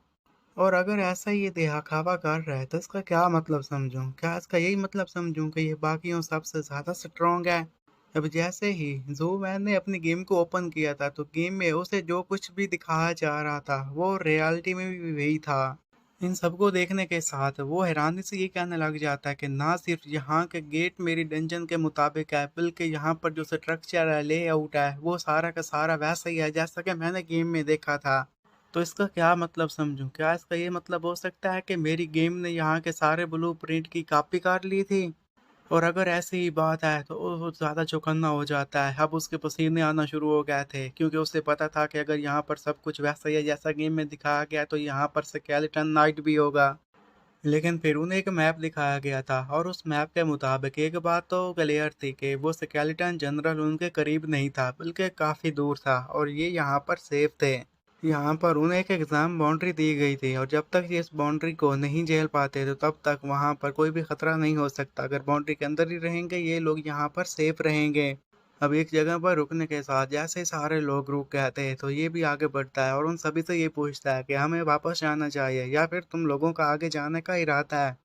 और अगर ऐसा ही ये दिखावा कर रहा है तो इसका क्या मतलब समझूं? क्या इसका यही मतलब समझूं कि ये बाकियों सबसे ज़्यादा स्ट्रॉन्ग है? अब जैसे ही ज़ूमैन ने अपनी गेम को ओपन किया था तो गेम में उसे जो कुछ भी दिखाया जा रहा था वो रियलिटी में भी वही था। इन सबको देखने के साथ वो हैरानी से ये कहने लग जाता है कि ना सिर्फ यहाँ के गेट मेरी डंजन के मुताबिक है, बल्कि यहाँ पर जो स्ट्रक्चर है, लेआउट है, वो सारा का सारा वैसा ही है जैसा कि मैंने गेम में देखा था। तो इसका क्या मतलब समझूं? क्या इसका ये मतलब हो सकता है कि मेरी गेम ने यहाँ के सारे ब्लूप्रिंट की कॉपी कर ली थी? और अगर ऐसी ही बात है तो वो ज़्यादा चौकन्ना हो जाता है। अब उसके पसीने आना शुरू हो गए थे, क्योंकि उसे पता था कि अगर यहाँ पर सब कुछ वैसा ही है जैसा गेम में दिखाया गया तो यहाँ पर स्केलेटन नाइट भी होगा। लेकिन फिर उन्हें एक मैप दिखाया गया था और उस मैप के मुताबिक एक बात तो क्लियर थी कि वो स्केलेटन जनरल उनके करीब नहीं था, बल्कि काफ़ी दूर था और ये यहाँ पर सेफ थे। यहाँ पर उन्हें एक एग्ज़ाम बाउंड्री दी गई थी और जब तक ये इस बाउंड्री को नहीं झेल पाते तो तब तक वहाँ पर कोई भी खतरा नहीं हो सकता। अगर बाउंड्री के अंदर ही रहेंगे ये लोग यहाँ पर सेफ रहेंगे। अब एक जगह पर रुकने के साथ जैसे ही सारे लोग रुक गए थे तो ये भी आगे बढ़ता है और उन सभी से ये पूछता है कि हमें वापस जाना चाहिए या फिर तुम लोगों का आगे जाने का इरादा है,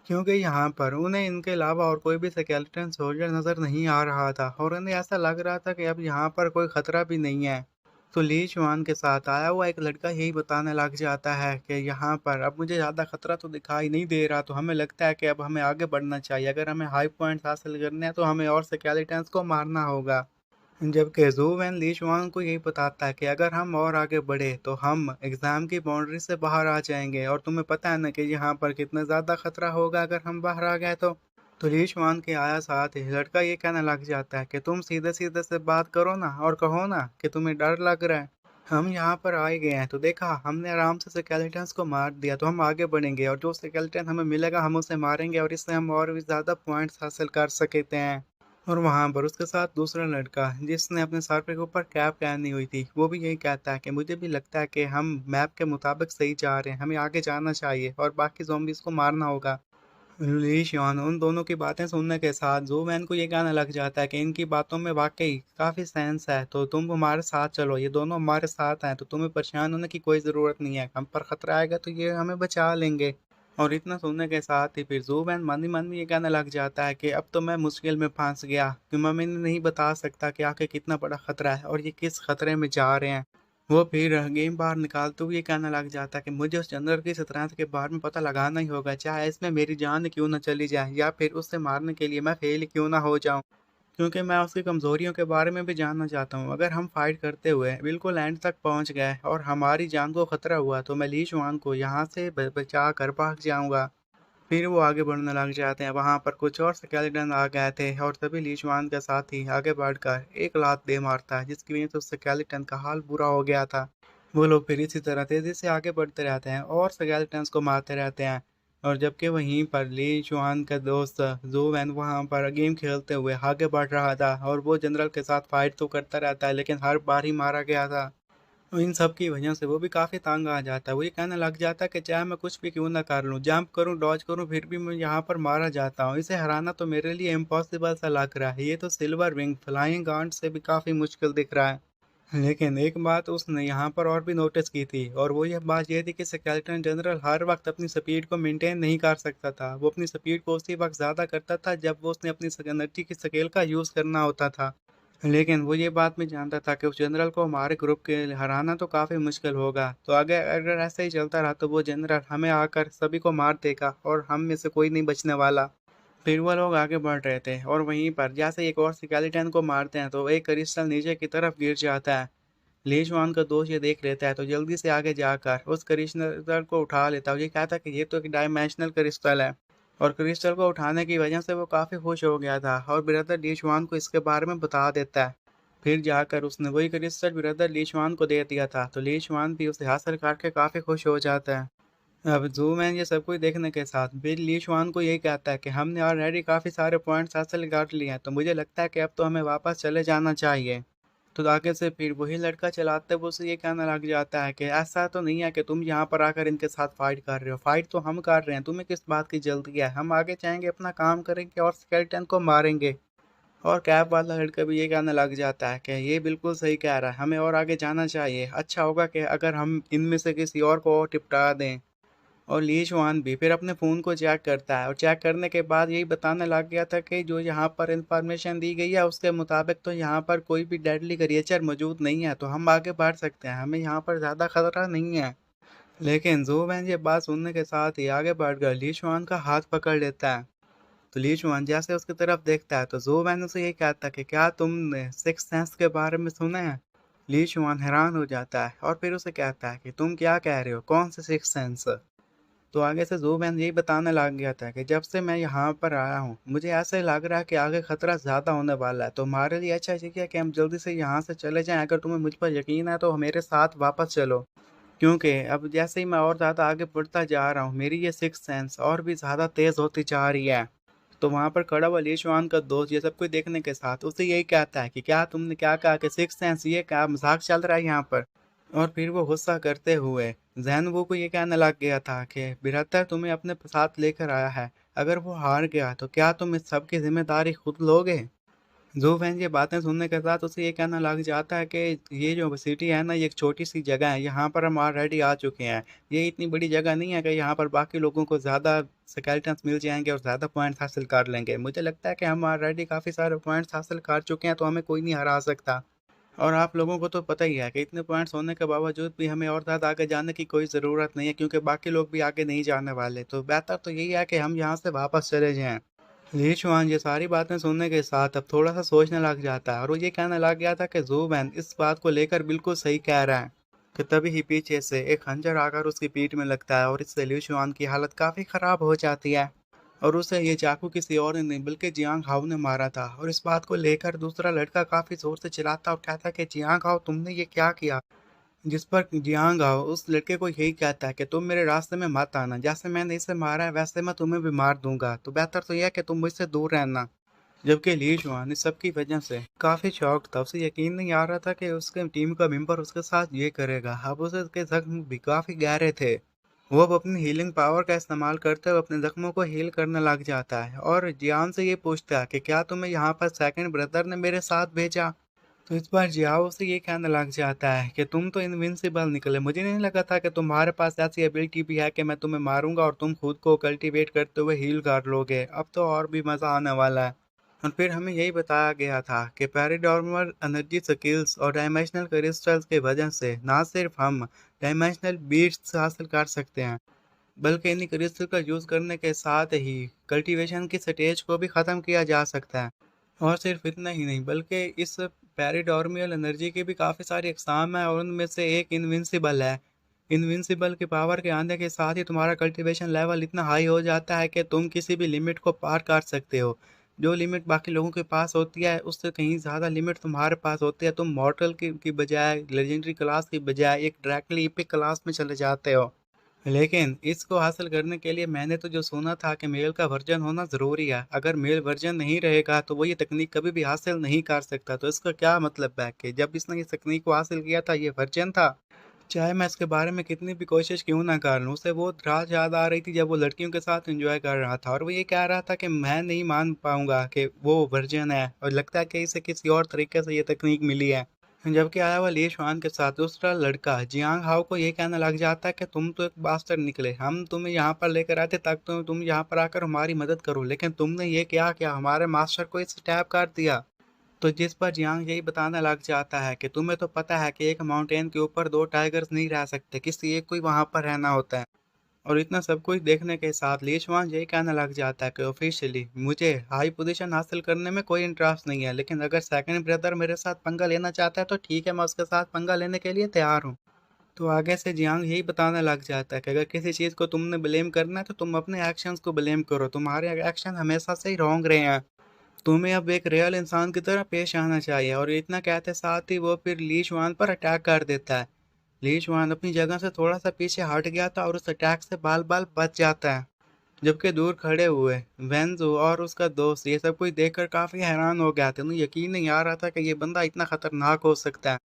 क्योंकि यहाँ पर उन्हें इनके अलावा और कोई भी स्केलेटन सोल्जर नज़र नहीं आ रहा था और उन्हें ऐसा लग रहा था कि अब यहाँ पर कोई खतरा भी नहीं है। तो ली शुआन के साथ आया हुआ एक लड़का यही बताने लग जाता है कि यहाँ पर अब मुझे ज़्यादा खतरा तो दिखाई नहीं दे रहा, तो हमें लगता है कि अब हमें आगे बढ़ना चाहिए। अगर हमें हाई पॉइंट्स हासिल करने हैं तो हमें और स्केलेटन्स को मारना होगा। जबकि ज़ू वैन ली शुआन को यही बताता है कि अगर हम और आगे बढ़े तो हम एग्ज़ाम की बाउंड्री से बाहर आ जाएंगे, और तुम्हें पता है ना कि यहाँ पर कितना ज़्यादा खतरा होगा अगर हम बाहर आ गए तो ली शुआन के आया साथ ही लड़का ये कहने लग जाता है कि तुम सीधे सीधे से बात करो ना और कहो ना कि तुम्हें डर लग रहा है। हम यहाँ पर आए गए हैं तो देखा हमने आराम से स्केलेटन्स को मार दिया, तो हम आगे बढ़ेंगे और जो स्केलेटन हमें मिलेगा हम उसे मारेंगे और इससे हम और भी ज़्यादा पॉइंट्स हासिल कर सकते हैं। और वहाँ पर उसके साथ दूसरा लड़का जिसने अपने सर पे के ऊपर कैप पहनी हुई थी, वो भी यही कहता है कि मुझे भी लगता है कि हम मैप के मुताबिक सही जा रहे हैं, हमें आगे जाना चाहिए और बाकी ज़ॉम्बीज़ को मारना होगा। ली शियान उन दोनों की बातें सुनने के साथ ज़ोवैन को ये कहने लग जाता है कि इनकी बातों में वाक़ई काफ़ी सेंस है, तो तुम हमारे साथ चलो, ये दोनों हमारे साथ हैं, तो तुम्हें परेशान होने की कोई ज़रूरत नहीं है। हम पर खतरा आएगा तो ये हमें बचा लेंगे। और इतना सुनने के साथ ही फिर ज़ोवैन मन ही मन में ये कहने लग जाता है कि अब तो मैं मुश्किल में फँस गया, कि मैं नहीं बता सकता कि आखिर कितना बड़ा खतरा है और ये किस खतरे में जा रहे हैं। वो फिर गेम बाहर निकालते हुए ये कहने लग जाता है कि मुझे उस जानवर की शतरंज के बारे में पता लगाना ही होगा, चाहे इसमें मेरी जान क्यों ना चली जाए या फिर उससे मारने के लिए मैं फेल क्यों ना हो जाऊं, क्योंकि मैं उसकी कमजोरियों के बारे में भी जानना चाहता हूं। अगर हम फाइट करते हुए बिल्कुल एंड तक पहुंच गए और हमारी जान को खतरा हुआ तो मैं ली शुआन को यहाँ से बचा कर भाग जाऊंगा। फिर वो आगे बढ़ने लग जाते हैं। वहां पर कुछ और स्केलेटन आ गए थे और तभी ली शुआन के साथ ही आगे बढ़कर एक लात दे मारता है, जिसकी वजह से उस स्केलेटन का हाल बुरा हो गया था। वो लोग फिर इसी तरह तेजी से आगे बढ़ते रहते हैं और स्केलेटन्स को मारते रहते हैं। और जबकि वहीं पर ली शुआन का दोस्त जो वैन वहाँ पर गेम खेलते हुए आगे बढ़ रहा था और वो जनरल के साथ फाइट तो करता रहता है लेकिन हर बार ही मारा गया था। तो इन सब की वजह से वो भी काफ़ी तंग आ जाता है। वो ये कहने लग जाता है कि चाहे मैं कुछ भी क्यों ना कर लूँ, जंप करूँ, डॉज करूँ, फिर भी मैं यहाँ पर मारा जाता हूँ। इसे हराना तो मेरे लिए इम्पॉसिबल सा लग रहा है। ये तो सिल्वर विंग फ्लाइंग आंट से भी काफ़ी मुश्किल दिख रहा है। लेकिन एक बात उसने यहाँ पर और भी नोटिस की थी, और वो यह बात ये थी कि स्केलेटन जनरल हर वक्त अपनी स्पीड को मेंटेन नहीं कर सकता था। वो अपनी स्पीड को उसी वक्त ज़्यादा करता था जब वो उसने अपनी एनर्जी की स्केल का यूज़ करना होता था। लेकिन वो ये बात भी जानता था कि उस जनरल को हमारे ग्रुप के हराना तो काफ़ी मुश्किल होगा। तो अगर अगर ऐसा ही चलता रहा तो वो जनरल हमें आकर सभी को मार देगा और हम में से कोई नहीं बचने वाला। फिर वो लोग आगे बढ़ रहे थे और वहीं पर जैसे एक और स्केलेटन को मारते हैं तो एक क्रिस्टल नीचे की तरफ गिर जाता है। ली जुआन का दोस्त ये देख लेता है तो जल्दी से आगे जाकर उस क्रिस्टल को उठा लेता है और ये कहता है कि ये तो एक डायमेंशनल क्रिस्टल है। और क्रिस्टल को उठाने की वजह से वो काफ़ी खुश हो गया था और ब्रदर ली जुआन को इसके बारे में बता देता है। फिर जाकर उसने वही क्रिस्टल ब्रदर ली जुआन को दे दिया था, तो ली जुआन भी उसे हासिल करके काफ़ी खुश हो जाता है। अब जूमैन ये सब कुछ देखने के साथ बिल ली शुआन को यही कहता है कि हमने ऑलरेडी काफ़ी सारे पॉइंट्स हासिल कर लिए हैं, तो मुझे लगता है कि अब तो हमें वापस चले जाना चाहिए। तो आगे से फिर वही लड़का चलाते हुए उसे ये कहना लग जाता है कि ऐसा तो नहीं है कि तुम यहाँ पर आकर इनके साथ फाइट कर रहे हो, फाइट तो हम कर रहे हैं, तुम्हें किस बात की जल्दी है, हम आगे जाएंगे, अपना काम करेंगे और स्केलेटन को मारेंगे। और कैब वाला लड़का भी ये कहने लग जाता है कि ये बिल्कुल सही कह रहा है, हमें और आगे जाना चाहिए, अच्छा होगा कि अगर हम इनमें से किसी और को और टिपटा दें। और ली जुआन भी फिर अपने फ़ोन को चेक करता है और चेक करने के बाद यही बताने लग गया था कि जो यहाँ पर इंफॉर्मेशन दी गई है उसके मुताबिक तो यहाँ पर कोई भी डेडली क्रिएचर मौजूद नहीं है, तो हम आगे बढ़ सकते हैं, हमें यहाँ पर ज़्यादा खतरा नहीं है। लेकिन ज़ोवैन ये बात सुनने के साथ ही आगे बढ़कर ली जुआन का हाथ पकड़ लेता है। तो ली जुआन जैसे उसकी तरफ देखता है तो ज़ोवैन उसे यही कहता है कि क्या तुमने सिक्स सेंस के बारे में सुना है। ली जुआन हैरान हो जाता है और फिर उसे कहता है कि तुम क्या कह रहे हो, कौन से सिक्स सेंस। तो आगे से ज़ूबैन यही बताने लग गया था कि जब से मैं यहाँ पर आया हूँ मुझे ऐसे लग रहा है कि आगे खतरा ज़्यादा होने वाला है, तो हमारे लिए अच्छा चीज़ है कि हम जल्दी से यहाँ से चले जाएं। अगर तुम्हें मुझ पर यकीन है तो मेरे साथ वापस चलो, क्योंकि अब जैसे ही मैं और ज़्यादा आगे बढ़ता जा रहा हूँ मेरी ये सिक्स सेंस और भी ज़्यादा तेज़ होती जा रही है। तो वहाँ पर खड़ा हुआ लीशवान का दोस्त ये सब कुछ देखने के साथ उसे यही कहता है कि क्या तुमने क्या कहा कि सिक्स सेंस, ये क्या मजाक चल रहा है यहाँ पर। और फिर वो गुस्सा करते हुए जैनबो को ये कहने लग गया था कि बिरहत्तर तुम्हें अपने साथ लेकर आया है, अगर वो हार गया तो क्या तुम इस सब की जिम्मेदारी खुद लोगे। ज़ूफेन ये बातें सुनने के साथ उसे ये कहना लग जाता है कि ये जो सिटी है ना, ये एक छोटी सी जगह है, यहाँ पर हम ऑलरेडी आ चुके हैं। ये इतनी बड़ी जगह नहीं है कि यहाँ पर बाकी लोगों को ज़्यादा स्केलेटन्स मिल जाएंगे और ज़्यादा पॉइंट्स हासिल कर लेंगे। मुझे लगता है कि हम ऑलरेडी काफ़ी सारे पॉइंट्स हासिल कर चुके हैं, तो हमें कोई नहीं हरा सकता। और आप लोगों को तो पता ही है कि इतने पॉइंट्स होने के बावजूद भी हमें और ज़्यादा आगे जाने की कोई ज़रूरत नहीं है, क्योंकि बाकी लोग भी आगे नहीं जाने वाले। तो बेहतर तो यही है कि हम यहाँ से वापस चले जाएँ। ली शुआन ये सारी बातें सुनने के साथ अब थोड़ा सा सोचने लग जाता है और वो ये कहने लग गया था कि ज़ुबैन इस बात को लेकर बिल्कुल सही कह रहा है। कि तभी ही पीछे से एक खंजर आकर उसकी पीठ में लगता है और इससे ली शुआन की हालत काफ़ी ख़राब हो जाती है। और उसे ये चाकू किसी और ने नहीं बल्कि जियांग हाओ ने मारा था। और इस बात को लेकर दूसरा लड़का काफ़ी ज़ोर से चिल्लाता और कहता है कि जियांग हाओ तुमने ये क्या किया। जिस पर जियांग हाओ उस लड़के को यही कहता है कि तुम मेरे रास्ते में मत आना, जैसे मैंने इसे मारा है वैसे मैं तुम्हें भी मार दूंगा, तो बेहतर तो यह है कि तुम मुझसे दूर रहना। जबकि ली जुआन इस सब की वजह से काफी शॉक था। उसे यकीन नहीं आ रहा था कि उसके टीम का मेंबर उसके साथ ये करेगा। अब उसे उसके जख्म भी काफी गहरे थे। वो अब अपनी हीलिंग पावर का इस्तेमाल करते हुए अपने जख्मों को हील करने लग जाता है और जियान से ये पूछता है कि क्या तुम्हें यहाँ पर सेकंड ब्रदर ने मेरे साथ भेजा। तो इस बार जियाओ से ये कहने लग जाता है कि तुम तो इनविंसिबल निकले, मुझे नहीं लगा था कि तुम्हारे पास ऐसी एबिलिटी भी है कि मैं तुम्हें मारूंगा और तुम खुद को कल्टीवेट करते हुए हील कर लोगे। अब तो और भी मजा आने वाला है। और फिर हमें यही बताया गया था कि पैराडॉर्मल एनर्जी स्किल्स और डायमेंशनल क्रिस्टल्स की वजह से ना सिर्फ हम डायमेंशनल बीट्स हासिल कर सकते हैं, बल्कि इन क्रिस्टल का यूज़ करने के साथ ही कल्टीवेशन की स्टेज को भी ख़त्म किया जा सकता है। और सिर्फ इतना ही नहीं बल्कि इस पैराडॉर्मियल एनर्जी की भी काफ़ी सारी अक़साम है और उनमें से एक इनविंसिबल है। इनविंसिबल की पावर के आने के साथ ही तुम्हारा कल्टीवेशन लेवल इतना हाई हो जाता है कि तुम किसी भी लिमिट को पार कर सकते हो। जो लिमिट बाकी लोगों के पास होती है उससे कहीं ज़्यादा लिमिट तुम्हारे पास होती है। तुम मॉर्टल की बजाय लेजेंडरी क्लास की बजाय एक डायरेक्टली इपिक क्लास में चले जाते हो। लेकिन इसको हासिल करने के लिए मैंने तो जो सुना था कि मेल का वर्जन होना ज़रूरी है। अगर मेल वर्जन नहीं रहेगा तो वो ये तकनीक कभी भी हासिल नहीं कर सकता। तो इसका क्या मतलब है कि जब इसने इस तकनीक को हासिल किया था ये वर्जन था। चाहे मैं इसके बारे में कितनी भी कोशिश क्यों ना कर लूँ, उसे वो रात याद आ रही थी जब वो लड़कियों के साथ एंजॉय कर रहा था और वो ये कह रहा था कि मैं नहीं मान पाऊंगा कि वो वर्जन है और लगता है कि इसे किसी और तरीके से ये तकनीक मिली है। जबकि आया हुआ ली शुआन के साथ दूसरा लड़का जियांग हाओ को ये कहने लग जाता है कि तुम तो एक बास्टर निकले, हम तुम्हें यहाँ पर लेकर आते ताकि तुम यहाँ पर आकर हमारी मदद करो, लेकिन तुमने ये क्या किया, हमारे मास्टर को इस टैप कर दिया। तो जिस पर जियांग यही बताने लग जाता है कि तुम्हें तो पता है कि एक माउंटेन के ऊपर दो टाइगर्स नहीं रह सकते, किसी एक को ही वहां पर रहना होता है। और इतना सब कुछ देखने के साथ ली शुआन यही कहने लग जाता है कि ऑफिशियली मुझे हाई पोजीशन हासिल करने में कोई इंटरेस्ट नहीं है, लेकिन अगर सेकंड ब्रदर मेरे साथ पंगा लेना चाहता है तो ठीक है, मैं उसके साथ पंगा लेने के लिए तैयार हूँ। तो आगे से जियांग यही बताने लग जाता है कि अगर किसी चीज़ को तुमने ब्लेम करना है तो तुम अपने एक्शंस को ब्लेम करो, तुम्हारे एक्शन हमेशा से ही रॉन्ग रहे हैं। तुम्हें अब एक रियल इंसान की तरह पेश आना चाहिए। और इतना कहते साथ ही वो फिर ली शुआन पर अटैक कर देता है। ली शुआन अपनी जगह से थोड़ा सा पीछे हट गया था और उस अटैक से बाल बाल बच जाता है। जबकि दूर खड़े हुए वेंजो और उसका दोस्त ये सब कुछ देखकर काफी हैरान हो गया था। उन्हें यकीन नहीं आ रहा था कि ये बंदा इतना खतरनाक हो सकता है।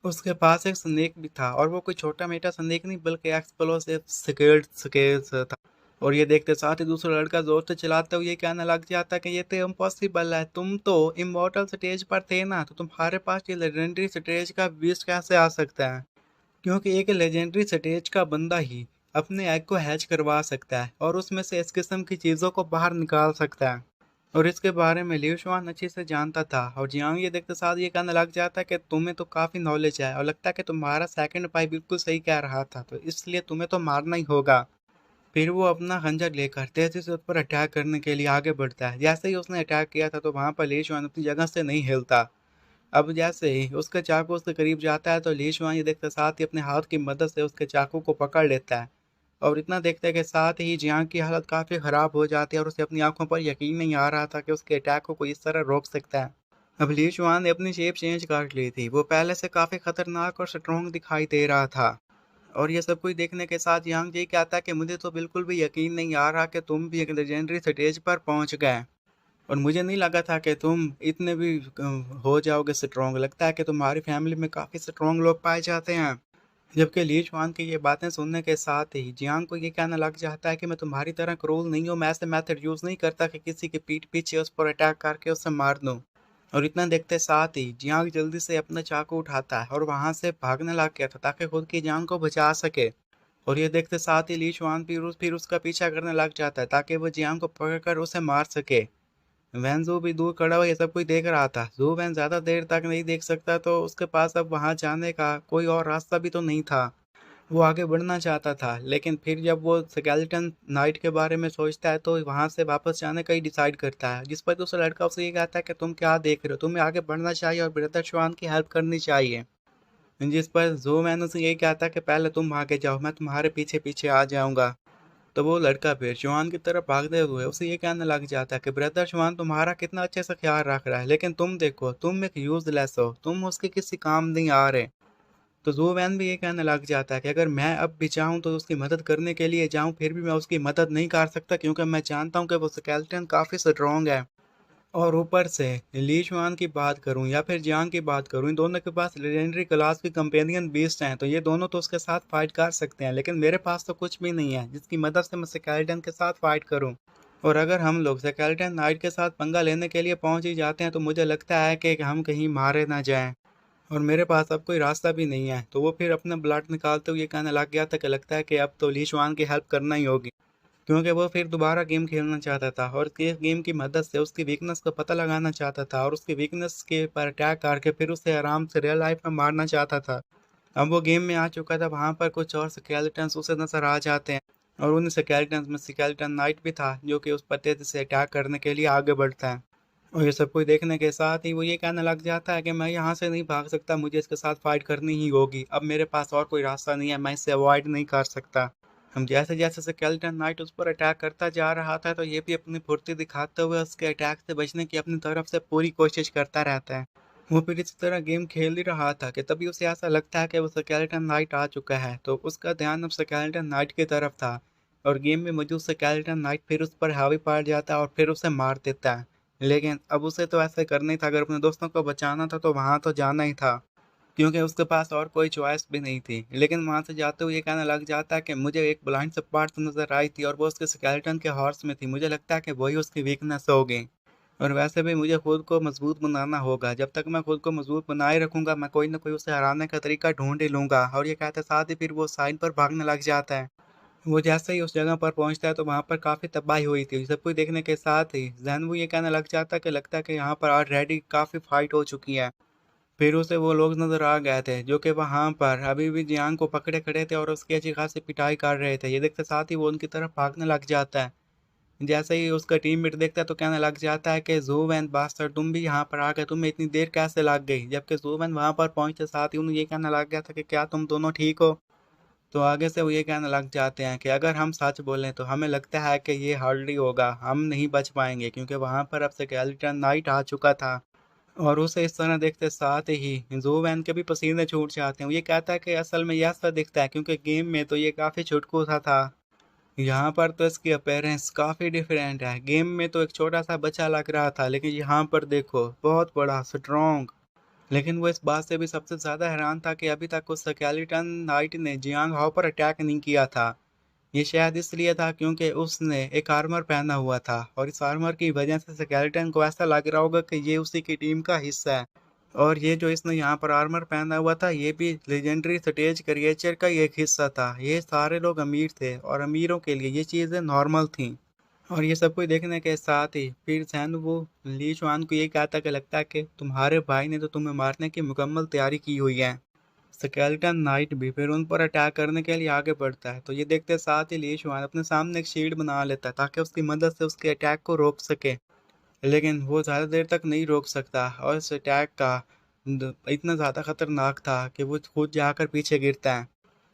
उसके पास एक स्नेक भी था और वो कोई छोटा मोटा स्नेक नहीं बल्कि एक्सप्लोसिव स्केल्ड स्केल्स था। और ये देखते साथ ही दूसरा लड़का जोर से चिल्लाते हुए ये कहने लग जाता है कि ये तो इम्पॉसिबल है, तुम तो इमॉर्टल स्टेज पर थे ना, तो तुम्हारे पास ये लेजेंडरी स्टेज का बीस्ट कैसे आ सकता है। क्योंकि एक लेजेंडरी स्टेज का बंदा ही अपने एग को हैच करवा सकता है और उसमें से इस किस्म की चीज़ों को बाहर निकाल सकता है। और इसके बारे में लिu शुआन अच्छे से जानता था और जियांग ये देखते साथ ये कहने लग जाता है कि तुम्हें तो काफ़ी नॉलेज है और लगता है कि तुम्हारा सेकंड भाई बिल्कुल सही कह रहा था, तो इसलिए तुम्हें तो मारना ही होगा। फिर वो अपना खंजर लेकर तेजी से उस पर अटैक करने के लिए आगे बढ़ता है। जैसे ही उसने अटैक किया था तो वहां पर ली शुआन अपनी जगह से नहीं हिलता। अब जैसे ही उसका चाकू उसके करीब जाता है तो ली शुआन ये देखते साथ ही अपने हाथ की मदद से उसके चाकू को पकड़ लेता है। और इतना देखते के साथ ही जियांग की हालत काफ़ी ख़राब हो जाती है और उसे अपनी आंखों पर यकीन नहीं आ रहा था कि उसके अटैक को कोई इस तरह रोक सकता है। अब ली शुआन ने अपनी शेप चेंज कर ली थी, वो पहले से काफ़ी खतरनाक और स्ट्रॉन्ग दिखाई दे रहा था। और ये सब कुछ देखने के साथ यांग जी कहता है कि मुझे तो बिल्कुल भी यकीन नहीं आ रहा कि तुम भी एक लेजेंडरी स्टेज पर पहुंच गए और मुझे नहीं लगा था कि तुम इतने भी हो जाओगे स्ट्रॉन्ग। लगता है कि तुम्हारी फैमिली में काफ़ी स्ट्रॉन्ग लोग पाए जाते हैं। जबकि ली शुआन की ये बातें सुनने के साथ ही जियांग को ये कहना लग जाता है कि मैं तुम्हारी तरह क्रूर नहीं हूँ, मैं ऐसे मेथड यूज़ नहीं करता कि किसी की पीठ पीछे उस पर अटैक करके उसे मार दूँ। और इतना देखते साथ ही जियांग जल्दी से अपना चाकू उठाता है और वहां से भागने लग गया था ताकि खुद की जान को बचा सके। और ये देखते साथ ही ली शुआन फिर उसका पीछा करने लग जाता है ताकि वो जियांग को पकड़कर उसे मार सके। वैन जू भी दूर खड़ा हुआ ये सब कुछ देख रहा था। जू वैन ज्यादा देर तक नहीं देख सकता, तो उसके पास अब वहां जाने का कोई और रास्ता भी तो नहीं था। वो आगे बढ़ना चाहता था, लेकिन फिर जब वो स्केलेटन नाइट के बारे में सोचता है तो वहां से वापस जाने का ही डिसाइड करता है। जिस पर दूसरा लड़का उसे ये कहता है कि तुम क्या देख रहे हो, तुम्हें आगे बढ़ना चाहिए और ब्रदर श्वान की हेल्प करनी चाहिए। जिस पर जो मैन उसे यही कहता है कि पहले तुम आगे जाओ, मैं तुम्हारे पीछे पीछे आ जाऊंगा। तो वो लड़का फिर श्वान की तरफ भागते हुए उसे ये कहने लग जाता है कि ब्रदर श्वान तुम्हारा कितना अच्छे से ख्याल रख रहा है, लेकिन तुम देखो तुम एक यूजलेस हो, तुम उसके किसी काम नहीं आ रहे। तो जो वैन भी ये कहने लग जाता है कि अगर मैं अब भी चाहूँ तो उसकी मदद करने के लिए जाऊँ, फिर भी मैं उसकी मदद नहीं कर सकता, क्योंकि मैं जानता हूँ कि वो स्केलेटन काफ़ी स्ट्रॉन्ग है। और ऊपर से ली शुआन की बात करूं या फिर जियांग की बात करूं, इन दोनों के पास लेजेंडरी क्लास की कंपेनियन बीस्ट हैं, तो ये दोनों तो उसके साथ फाइट कर सकते हैं, लेकिन मेरे पास तो कुछ भी नहीं है जिसकी मदद से मैं स्केलेटन के साथ फाइट करूं। और अगर हम लोग स्केलेटन नाइट के साथ पंगा लेने के लिए पहुंच ही जाते हैं तो मुझे लगता है कि हम कहीं मारे ना जाएं। और मेरे पास अब कोई रास्ता भी नहीं है। तो वो फिर अपना ब्लड निकालते हुए कहने लग गया था कि लगता है कि अब तो ली शुआन की हेल्प करना ही होगी, क्योंकि वो फिर दोबारा गेम खेलना चाहता था और इस गेम की मदद से उसकी वीकनेस का पता लगाना चाहता था और उसकी वीकनेस के पर अटैक करके फिर उसे आराम से रियल लाइफ में मारना चाहता था। अब वो गेम में आ चुका था, वहां पर कुछ और स्केलेटन्स उसे नजर आ जाते हैं और उन स्केलेटन्स में स्केलेटन नाइट भी था, जो कि उस पर तेजी से अटैक करने के लिए आगे बढ़ता है। और ये सब कुछ देखने के साथ ही वो ये कहने लग जाता है कि मैं यहाँ से नहीं भाग सकता, मुझे इसके साथ फाइट करनी ही होगी, अब मेरे पास और कोई रास्ता नहीं है, मैं इसे अवॉइड नहीं कर सकता। हम जैसे जैसे स्केलेटन नाइट उस पर अटैक करता जा रहा था, तो ये भी अपनी फुर्ती दिखाते हुए उसके अटैक से बचने की अपनी तरफ से पूरी कोशिश करता रहता है। वो फिर इसी तरह गेम खेल ही रहा था कि तभी उसे ऐसा लगता है कि वो स्केलेटन नाइट आ चुका है, तो उसका ध्यान अब स्केलेटन नाइट की तरफ था और गेम में मौजूद स्केलेटन नाइट फिर उस पर हावी पड़ जाता है और फिर उसे मार देता है। लेकिन अब उसे तो ऐसा करना ही था, अगर अपने दोस्तों को बचाना था तो वहां तो जाना ही था, क्योंकि उसके पास और कोई चॉइस भी नहीं थी। लेकिन वहां से जाते हुए ये कहने लग जाता है कि मुझे एक ब्लाइंड स्पॉट नजर आई थी और वो उसके स्केलेटन के हॉर्स में थी, मुझे लगता है कि वही उसकी वीकनेस होगी। और वैसे भी मुझे खुद को मजबूत बनाना होगा, जब तक मैं खुद को मजबूत बनाए रखूंगा मैं कोई ना कोई उसे हराने का तरीका ढूंढ ही लूंगा। और ये कहते साथ ही फिर वो साइन पर भागने लग जाता है। वो जैसे ही उस जगह पर पहुंचता है तो वहां पर काफी तबाही हुई थी। सब कुछ देखने के साथ ही जैनवू ये कहने लग जाता है कि लगता है कि यहाँ पर ऑलरेडी काफी फाइट हो चुकी है। फिर उसे वो लोग नजर आ गए थे जो कि वहां पर अभी भी जियांग को पकड़े खड़े थे और उसकी अच्छी खासी पिटाई कर रहे थे। ये देखते साथ ही वो उनकी तरफ भागने लग जाता है। जैसे ही उसका टीममेट देखता है तो कहने लग जाता है कि ज़ू वैन बास्टर, तुम भी यहाँ पर आ गए, तुम्हें इतनी देर कैसे लग गई। जबकि ज़ू वैन वहां पर पहुंचते साथ ही उन्हें ये कहने लग गया था कि क्या तुम दोनों ठीक हो। तो आगे से वो ये कहने लग जाते हैं कि अगर हम सच बोलें तो हमें लगता है कि ये हार्डली होगा, हम नहीं बच पाएंगे, क्योंकि वहां पर अब से स्केलेटन नाइट आ चुका था। और उसे इस तरह देखते साथ ही जो वैन के भी पसीने छूट जाते हैं। वो ये कहता है कि असल में यह ऐसा दिखता है क्योंकि गेम में तो ये काफ़ी छुटकू सा था, यहाँ पर तो इसकी अपीयरेंस काफ़ी डिफरेंट है। गेम में तो एक छोटा सा बच्चा लग रहा था, लेकिन यहाँ पर देखो बहुत बड़ा स्ट्रॉन्ग। लेकिन वो इस बात से भी सबसे ज़्यादा हैरान था कि अभी तक उस स्केलेटन नाइट ने जियांग हाओ पर अटैक नहीं किया था। ये शायद इसलिए था क्योंकि उसने एक आर्मर पहना हुआ था और इस आर्मर की वजह से स्केलेटन को ऐसा लग रहा होगा कि ये उसी की टीम का हिस्सा है। और ये जो इसने यहाँ पर आर्मर पहना हुआ था ये भी लेजेंडरी स्टेज क्रिएचर का ही एक हिस्सा था। ये सारे लोग अमीर थे और अमीरों के लिए ये चीज़ें नॉर्मल थी। और ये सब कुछ देखने के साथ ही फिर सैन वो ली शुआन को ये कहता कि लगता है कि तुम्हारे भाई ने तो तुम्हें मारने की मुकम्मल तैयारी की हुई है। स्केलेटन नाइट भी फिर उन पर अटैक करने के लिए आगे बढ़ता है। तो ये देखते साथ ही ली शुआन अपने सामने एक शील्ड बना लेता है ताकि उसकी मदद से उसके अटैक को रोक सके। लेकिन वो ज़्यादा देर तक नहीं रोक सकता और इस अटैक का इतना ज़्यादा खतरनाक था कि वो खुद जाकर पीछे गिरता है।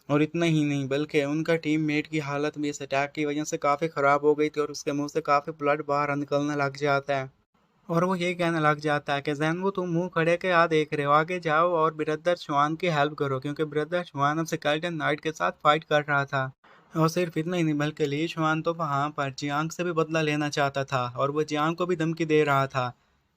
और इतना ही नहीं बल्कि उनका टीममेट की हालत भी इस अटैक की वजह से काफ़ी ख़राब हो गई थी और उसके मुंह से काफ़ी ब्लड बाहर निकलने लग जाता है। और वो ये कहने लग जाता है कि जैन वो तुम मुंह खड़े के आ देख रहे हो, आगे जाओ और ब्रदर शुआन की हेल्प करो, क्योंकि ब्रदर शुआन अब स्केलेटन नाइट के साथ फाइट कर रहा था। और सिर्फ इतना ही नहीं बल्कि ली शुआन तो वहाँ पर जियांग से भी बदला लेना चाहता था और वो जियांग को भी धमकी दे रहा था।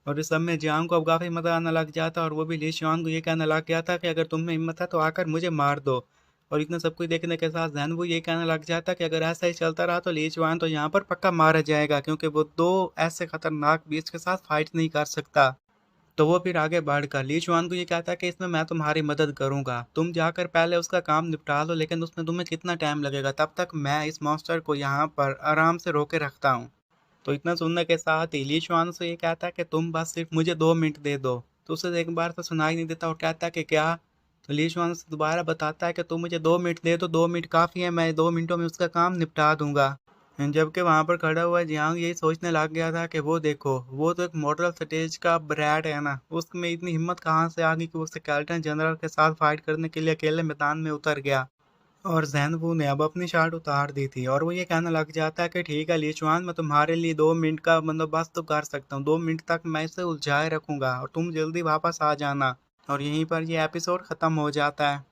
और इस सब में जियांग को अब काफ़ी मज़ा आने लग जाता और वो भी ली शुआन को ये कहने लग गया था कि अगर तुम में हिम्मत है तो आकर मुझे मार दो। और इतना सब कुछ देखने के साथ जैन वो ये कहने लग जाता कि अगर ऐसा ही चलता रहा तो ली शुआन तो यहाँ पर पक्का मारा जाएगा, क्योंकि वो दो ऐसे खतरनाक बीस्ट के साथ फाइट नहीं कर सकता। तो वो फिर आगे बढ़कर ली शुआन को ये कहता है कि इसमें मैं तुम्हारी मदद करूंगा, तुम जाकर पहले उसका काम निपटा लो, लेकिन उसमें तुम्हें कितना टाइम लगेगा, तब तक मैं इस मॉन्स्टर को यहाँ पर आराम से रोके रखता हूँ। तो इतना सुनने के साथ ही ली शुआन से ये कहता है कि तुम बस सिर्फ मुझे 2 मिनट दे दो। तो उसे एक बार तो सुनाई नहीं देता और कहता है कि क्या। तो ली शुआन से दोबारा बताता है कि तुम मुझे 2 मिनट दे दो, 2 मिनट काफ़ी है, मैं 2 मिनटों में उसका काम निपटा दूंगा। जबकि वहां पर खड़ा हुआ जियांग यही सोचने लग गया था कि वो देखो, वो तो एक मॉडल स्टेज का ब्रैड है ना, उसमें इतनी हिम्मत कहाँ से आ गई कि वो स्केलेटन जनरल के साथ फाइट करने के लिए अकेले मैदान में उतर गया। और ज़ैनबू ने अब अपनी शर्ट उतार दी थी और वो ये कहने लग जाता है कि ठीक है लीचुआन, मैं तुम्हारे लिए 2 मिनट का बंदोबस्त तो कर सकता हूँ, 2 मिनट तक मैं इसे उलझाए रखूंगा और तुम जल्दी वापस आ जाना। और यहीं पर ये एपिसोड ख़त्म हो जाता है।